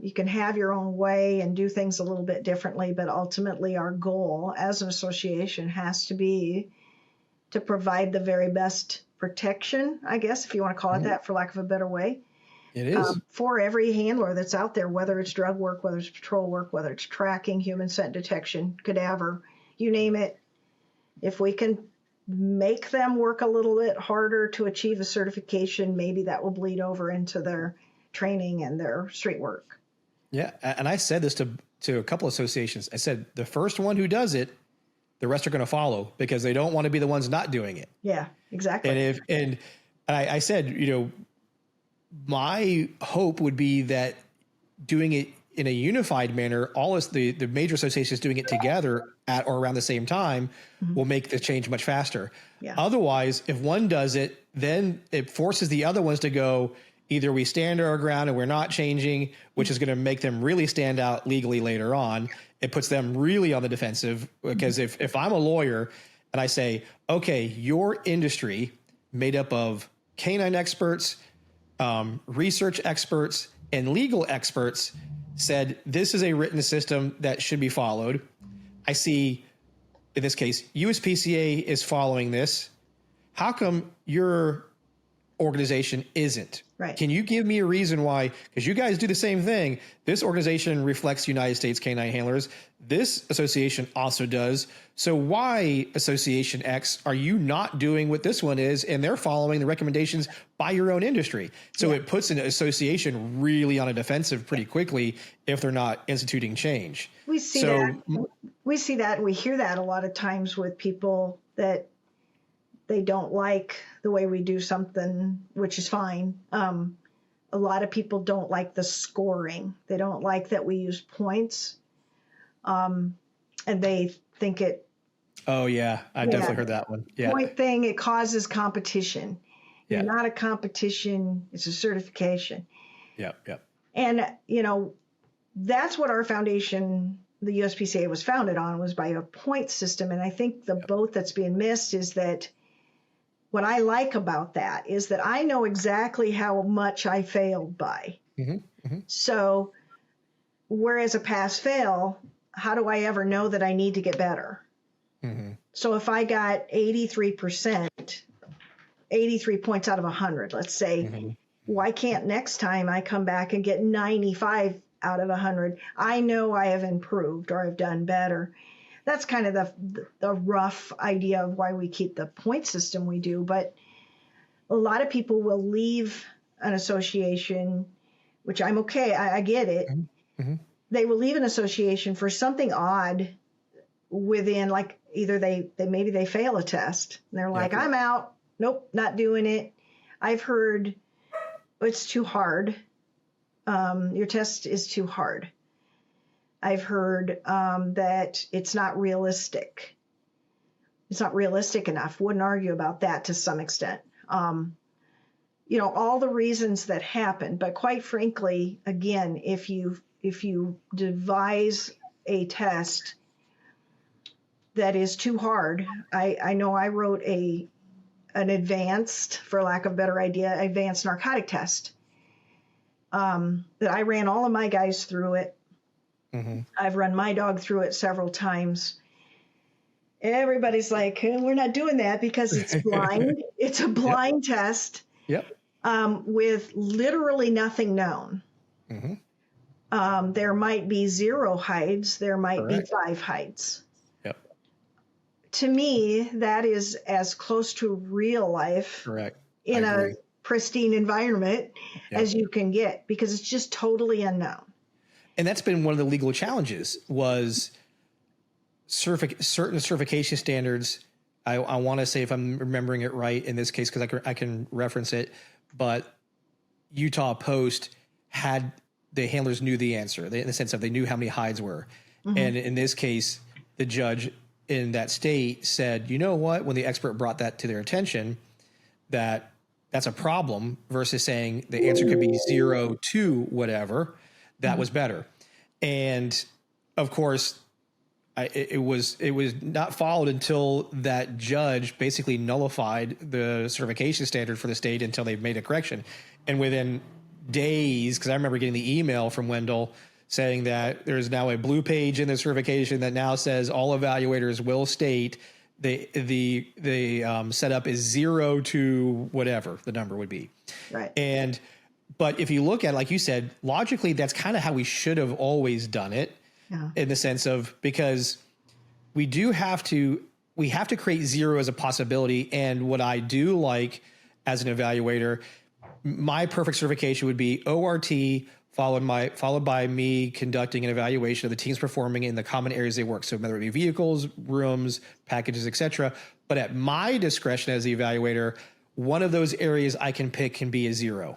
you can have your own way and do things a little bit differently, but ultimately our goal as an association has to be to provide the very best protection, I guess, if you want to call it that, for lack of a better way. It is. For every handler that's out there, whether it's drug work, whether it's patrol work, whether it's tracking, human scent detection, cadaver, you name it. If we can make them work a little bit harder to achieve a certification, maybe that will bleed over into their training and their street work. Yeah. And I said this to a couple associations. I said, the first one who does it, the rest are going to follow because they don't want to be the ones not doing it. Yeah, exactly. And I said, my hope would be that doing it in a unified manner, all the major associations doing it together at or around the same time will make the change much faster. Yeah. Otherwise, if one does it, then it forces the other ones to go, either we stand our ground and we're not changing, which is going to make them really stand out legally later on. It puts them really on the defensive because if I'm a lawyer and I say, okay, your industry made up of canine experts, research experts, and legal experts said this is a written system that should be followed. I see, in this case, USPCA is following this. How come your organization isn't? Right. Can you give me a reason why? Because you guys do the same thing. This organization reflects United States Canine Handlers. This association also does. So why, Association X, are you not doing what this one is and they're following the recommendations by your own industry? So it puts an association really on a defensive pretty quickly if they're not instituting change. We see that. We see that and we hear that a lot of times with people that they don't like the way we do something, which is fine. A lot of people don't like the scoring. They don't like that we use points. And they think it. Oh, yeah. I've definitely heard that one. Yeah. Point thing, it causes competition. Yeah. You're not a competition. It's a certification. Yeah. Yeah. And, that's what our foundation, the USPCA, was founded on, was by a point system. And I think the boat that's being missed is that what I like about that is that I know exactly how much I failed by. So whereas a pass-fail, how do I ever know that I need to get better? So if I got 83%, 83 points out of 100, let's say, why can't next time I come back and get 95 out of 100? I know I have improved or I've done better. That's kind of the rough idea of why we keep the point system we do. But a lot of people will leave an association, which I'm okay. I get it. They will leave an association for something odd within, like, either maybe they fail a test and they're like, I'm out. Nope, not doing it. I've heard it's too hard. Your test is too hard. I've heard that it's not realistic. It's not realistic enough. Wouldn't argue about that to some extent. All the reasons that happen. But quite frankly, again, if you devise a test that is too hard, I know I wrote an advanced, for lack of a better idea, advanced narcotic test that I ran all of my guys through it. I've run my dog through it several times. Everybody's like, we're not doing that because it's blind. It's a blind test with literally nothing known. There might be 0 hides. There might Correct. be 5 hides. Yep. To me, that is as close to real life Correct. in I a agree. pristine environment Yep. as you can get, because it's just totally unknown. And that's been one of the legal challenges was certain certification standards. I want to say, if I'm remembering it right in this case, because I can reference it, but Utah Post had the handlers knew the answer in the sense of they knew how many hides were. And in this case, the judge in that state said, you know what, when the expert brought that to their attention, that's a problem versus saying the answer could be 0 to whatever, that was better. And of course, it was not followed until that judge basically nullified the certification standard for the state until they made a correction. And within days, because I remember getting the email from Wendell saying that there's now a blue page in the certification that now says all evaluators will state the setup is 0 to whatever the number would be. Right. But if you look at it, like you said, logically, that's kind of how we should have always done it. Yeah. In the sense of, because we have to create 0 as a possibility. And what I do like as an evaluator, my perfect certification would be ORT followed by me conducting an evaluation of the teams performing in the common areas they work. So whether it be vehicles, rooms, packages, etc. But at my discretion as the evaluator, one of those areas I can pick can be a 0.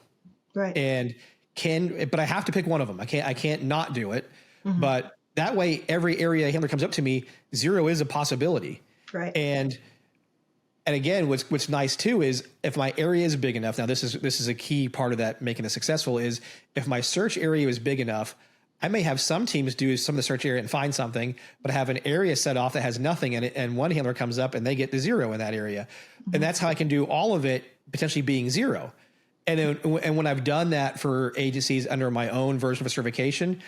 Right. But I have to pick one of them. I can't not do it. But that way, every area a handler comes up to me, 0 is a possibility. Right. And again, what's nice too is if my area is big enough. Now, this is a key part of that making it successful is if my search area is big enough, I may have some teams do some of the search area and find something, but I have an area set off that has nothing in it, and one handler comes up and they get the 0 in that area, and that's how I can do all of it potentially being 0. And when I've done that for agencies under my own version of a certification,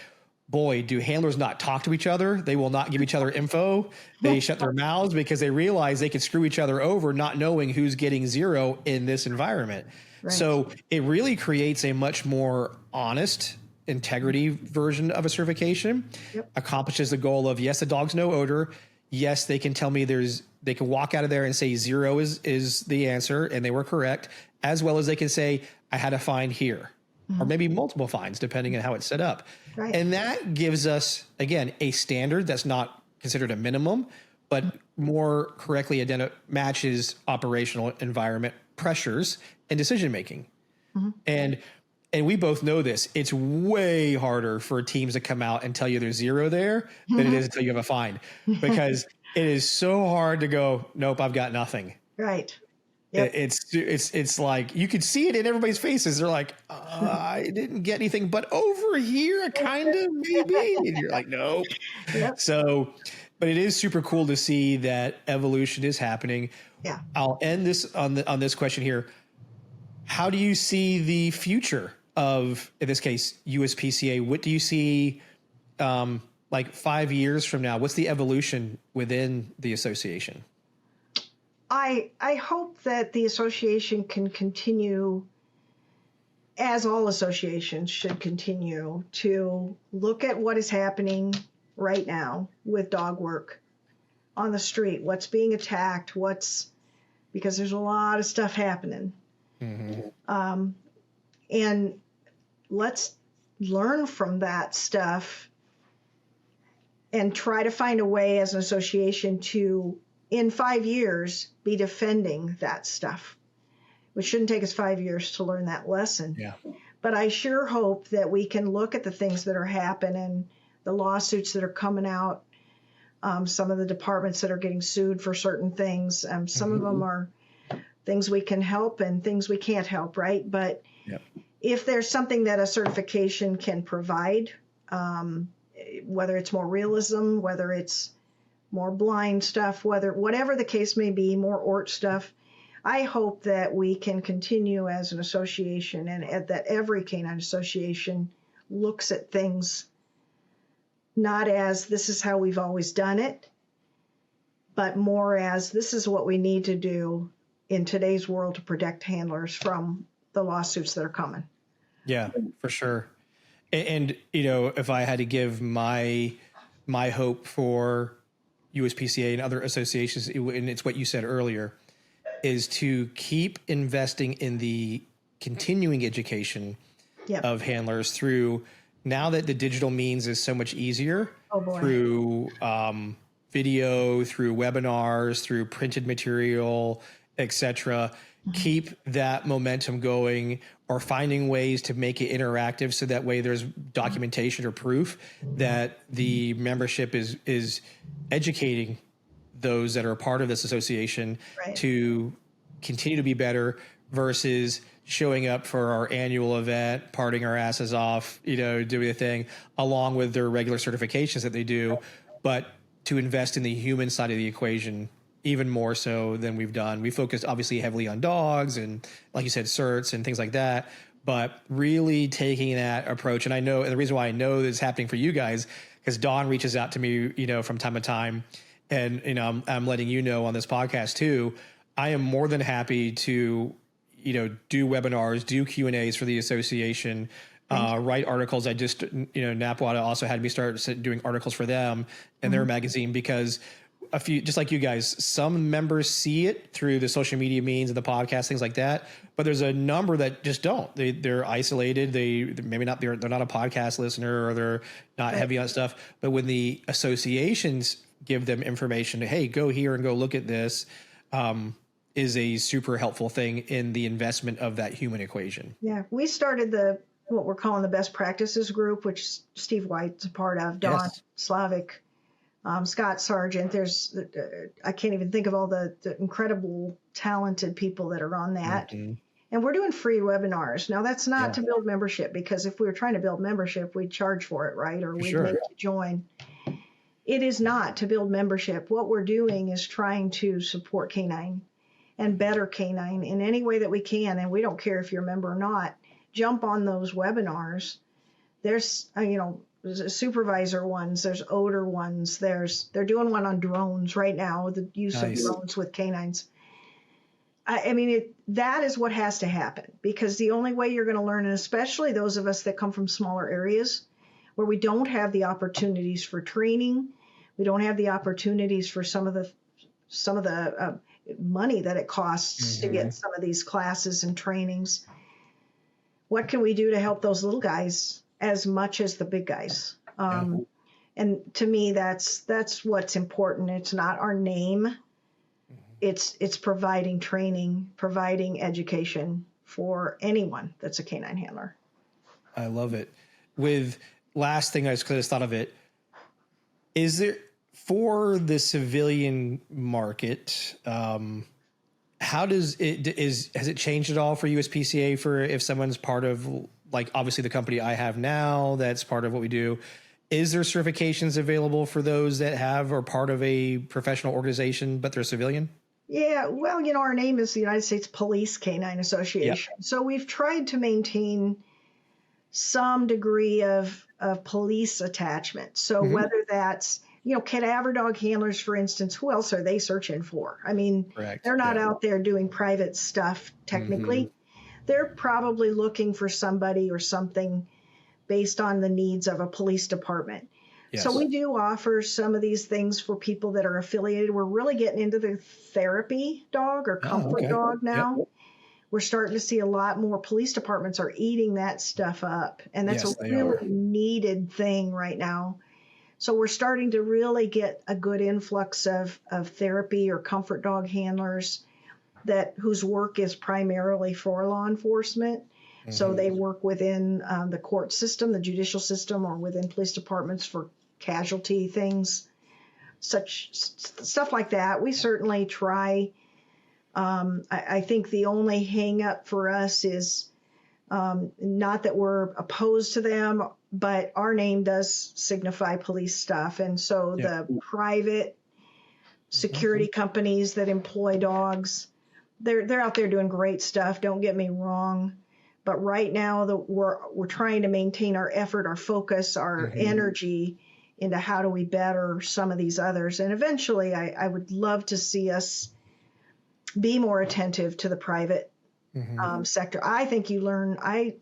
boy, do handlers not talk to each other. They will not give each other info. They shut their mouths because they realize they could screw each other over, not knowing who's getting 0 in this environment. Right. So it really creates a much more honest, integrity version of a certification. Yep. Accomplishes the goal of, yes, the dogs know odor. Yes, they can tell me they can walk out of there and say 0 is the answer and they were correct, as well as they can say, I had a find here. Or maybe multiple finds, depending on how it's set up. Right. And that gives us, again, a standard that's not considered a minimum, but more correctly matches operational environment pressures and decision-making. And we both know this. It's way harder for teams to come out and tell you there's 0 there than it is until you have a find, because it is so hard to go, nope, I've got nothing. Right. Yep. It's like you could see it in everybody's faces. They're like, I didn't get anything, but over here, kind of maybe. And you're like, nope. Yep. So, but it is super cool to see that evolution is happening. Yeah. I'll end this on this question here. How do you see the future of, in this case, USPCA? What do you see, like 5 years from now? What's the evolution within the association? I hope that the association can continue, as all associations should continue, to look at what is happening right now with dog work on the street, what's being attacked, because there's a lot of stuff happening. And let's learn from that stuff and try to find a way as an association to, in 5 years, be defending that stuff. Which shouldn't take us 5 years to learn that lesson. Yeah. But I sure hope that we can look at the things that are happening, the lawsuits that are coming out, some of the departments that are getting sued for certain things. Some of them are things we can help and things we can't help, right? But if there's something that a certification can provide, whether it's more realism, whether it's more blind stuff, whatever the case may be, more ORT stuff, I hope that we can continue as an association and that every canine association looks at things not as this is how we've always done it, but more as this is what we need to do in today's world to protect handlers from the lawsuits that are coming. Yeah, for sure. And you know, if I had to give my hope for USPCA and other associations, and it's what you said earlier, is to keep investing in the continuing education of handlers through, now that the digital means is so much easier, through video, through webinars, through printed material, etc. Keep that momentum going, or finding ways to make it interactive so that way there's documentation or proof that the membership is educating those that are a part of this association to continue to be better, versus showing up for our annual event, partying our asses off, you know, doing a thing along with their regular certifications that they do, but to invest in the human side of the equation even more so than we've done. We focused obviously heavily on dogs and, like you said, certs and things like that, but really taking that approach. And I know, and the reason why I know this is happening for you guys, because Dawn reaches out to me, you know, from time to time, and, you know, I'm letting you know on this podcast too, I am more than happy to, you know, do webinars, do Q&As for the association, write articles. I just, you know, NAPWADA also had me start doing articles for them in their magazine, because a few, just like you guys, some members see it through the social media means and the podcast, things like that, but there's a number that just don't. They're isolated. They're not a podcast listener, or they're not heavy on stuff. But when the associations give them information, hey, go here and go look at this, is a super helpful thing in the investment of that human equation. Yeah, we started what we're calling the best practices group, which Steve White's a part of, Don Slavic, Scott Sargent. There's, I can't even think of all the incredible, talented people that are on that. And we're doing free webinars. Now, that's not to build membership, because if we were trying to build membership, we'd charge for it, right? Or we'd make you join. It is not to build membership. What we're doing is trying to support Canine and better Canine in any way that we can. And we don't care if you're a member or not. Jump on those webinars. There's, you know, supervisor ones, there's odor ones, they're doing one on drones right now, the use of drones with canines. I mean, that is what has to happen, because the only way you're going to learn, and especially those of us that come from smaller areas where we don't have the opportunities for training, we don't have the opportunities for some of the money that it costs to get some of these classes and trainings. What can we do to help those little guys as much as the big guys? And to me, that's what's important. It's not our name. It's providing training, providing education for anyone that's a canine handler. I love it. With last thing, I just thought of it. Is there, for the civilian market, how does has it changed at all for USPCA for if someone's part of, like, obviously the company I have now, that's part of what we do? Is there certifications available for those that have, or part of a professional organization, but they're civilian? Yeah, well, you know, our name is the United States Police Canine Association. So we've tried to maintain some degree of police attachment. So whether that's, you know, cadaver dog handlers, for instance, who else are they searching for? I mean, they're not out there doing private stuff, technically. They're probably looking for somebody or something based on the needs of a police department. So we do offer some of these things for people that are affiliated. We're really getting into the therapy dog or comfort dog now. We're starting to see a lot more police departments are eating that stuff up. And that's a really needed thing right now. So we're starting to really get a good influx of therapy or comfort dog handlers whose work is primarily for law enforcement. So they work within the court system, the judicial system, or within police departments for casualty things, such stuff like that. We certainly try. I think the only hang up for us is not that we're opposed to them, but our name does signify police stuff. And so the private security companies that employ dogs, they're out there doing great stuff. Don't get me wrong. But right now we're trying to maintain our effort, our focus, our energy into how do we better some of these others. And eventually I would love to see us be more attentive to the private sector. I think you learn.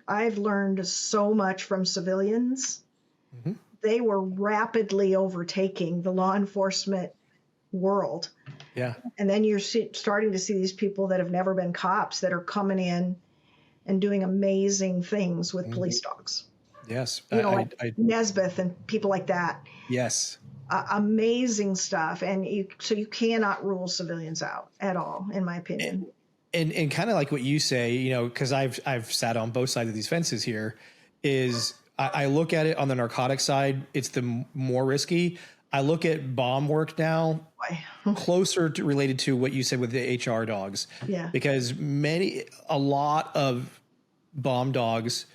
I've learned so much from civilians. Mm-hmm. They were rapidly overtaking the law enforcement world. Yeah. And then you're starting to see these people that have never been cops that are coming in and doing amazing things with police dogs. Yes. Like Nesbitt and people like that. Yes. Amazing stuff. And you cannot rule civilians out at all, in my opinion. And kind of like what you say, because I've sat on both sides of these fences here, is I look at it on the narcotic side, it's the more risky. I look at bomb work now closer to related to what you said with the HR dogs. Yeah. Because a lot of bomb dogs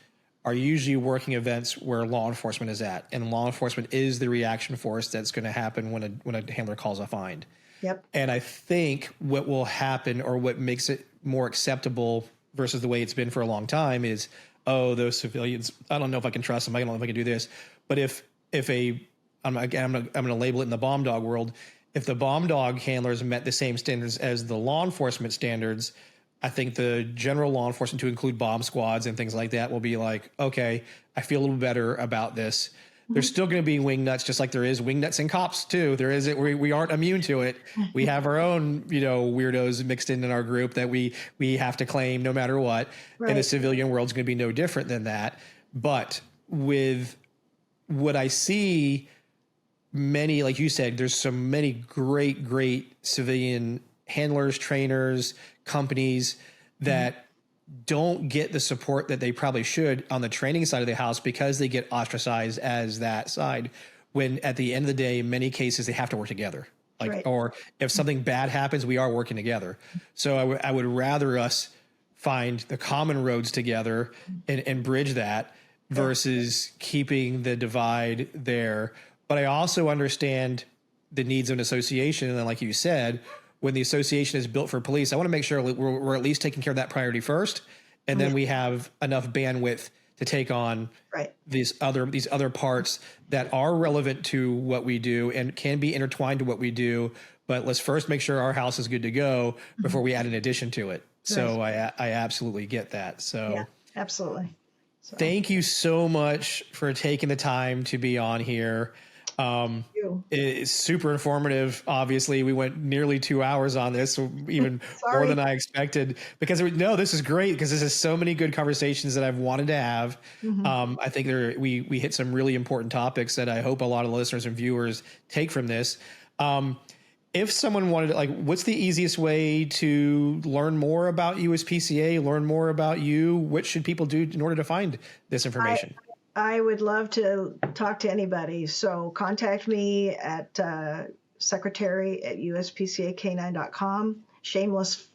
are usually working events where law enforcement is at, and law enforcement is the reaction force that's going to happen when a handler calls a find. Yep. And I think what will happen, or what makes it more acceptable versus the way it's been for a long time, is, oh, those civilians, I don't know if I can trust them. I don't know if I can do this. But I'm going to label it in the bomb dog world. If the bomb dog handlers met the same standards as the law enforcement standards, I think the general law enforcement, to include bomb squads and things like that, will be like, okay, I feel a little better about this. There's still going to be wing nuts, just like there is wing nuts in cops too. There is it. We aren't immune to it. We have our own, weirdos mixed in our group that we have to claim no matter what. Right. And the civilian world's going to be no different than that. But with what I see, many, like you said, there's so many great civilian handlers, trainers, companies that don't get the support that they probably should on the training side of the house, because they get ostracized as that side, when at the end of the day, in many cases, they have to work together. Or if something bad happens, we are working together. So I would rather us find the common roads together and bridge that versus keeping the divide there. But I also understand the needs of an association. And then, like you said, when the association is built for police, I want to make sure we're at least taking care of that priority first. And then we have enough bandwidth to take on these other parts that are relevant to what we do and can be intertwined to what we do. But let's first make sure our house is good to go before we add an addition to it. So I absolutely get that. So yeah, absolutely. So. Thank you so much for taking the time to be on here. It's super informative. Obviously, we went nearly 2 hours on this, so even more than I expected, because this is great, because this is so many good conversations that I've wanted to have. I think we hit some really important topics that I hope a lot of listeners and viewers take from this. If someone wanted to, what's the easiest way to learn more about USPCA, learn more about you? What should people do in order to find this information? I would love to talk to anybody. So contact me at secretary@uspcacanine.com. Shameless.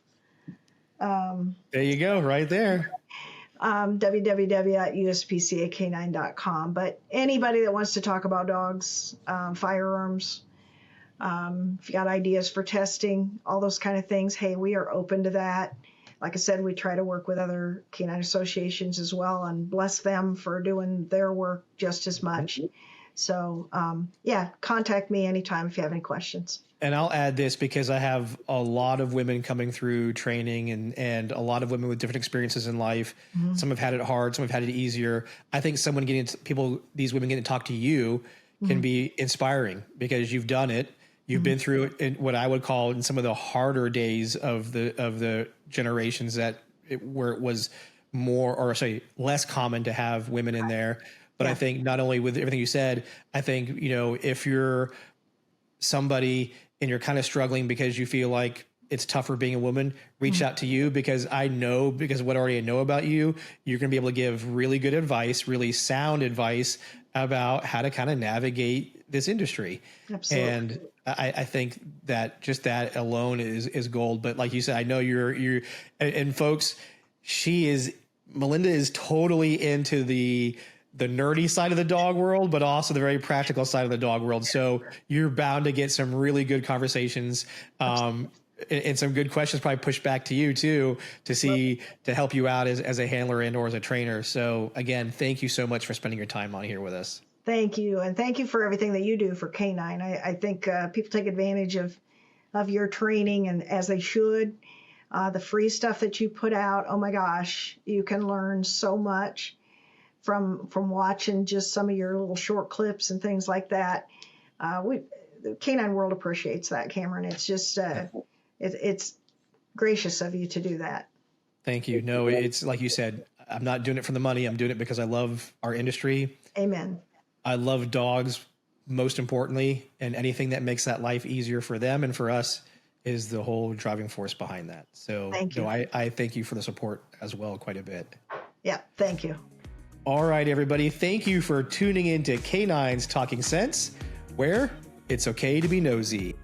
There you go, right there. www.uspcacanine.com. But anybody that wants to talk about dogs, firearms, if you got ideas for testing, all those kind of things, hey, we are open to that. Like I said, we try to work with other canine associations as well, and bless them for doing their work just as much. So, contact me anytime if you have any questions. And I'll add this, because I have a lot of women coming through training and a lot of women with different experiences in life. Some have had it hard, some have had it easier. I think these women getting to talk to you can be inspiring, because you've done it. You've been through it in what I would call in some of the harder days of the generations where it was less common to have women in there. But I think not only with everything you said, I think, if you're somebody and you're kind of struggling because you feel like it's tougher being a woman, reach out to you, because what already I know about you, you're going to be able to give really good advice, really sound advice about how to kind of navigate this industry. Absolutely. And I think that just that alone is gold. But like you said, I know you're and folks, Melinda is totally into the nerdy side of the dog world, but also the very practical side of the dog world. So you're bound to get some really good conversations, and some good questions probably pushed back to you too, to help you out as a handler and or as a trainer. So again, thank you so much for spending your time on here with us. Thank you. And thank you for everything that you do for Canine. I think people take advantage of your training, and as they should. the free stuff that you put out. Oh my gosh, you can learn so much from watching just some of your little short clips and things like that. The canine world appreciates that, Cameron. It's just it's gracious of you to do that. Thank you. No, it's like you said, I'm not doing it for the money. I'm doing it because I love our industry. Amen. I love dogs, most importantly, and anything that makes that life easier for them and for us is the whole driving force behind that. So thank you. No, I thank you for the support as well quite a bit. Yeah, thank you. All right, everybody. Thank you for tuning in to Canines Talking Sense, where it's okay to be nosy.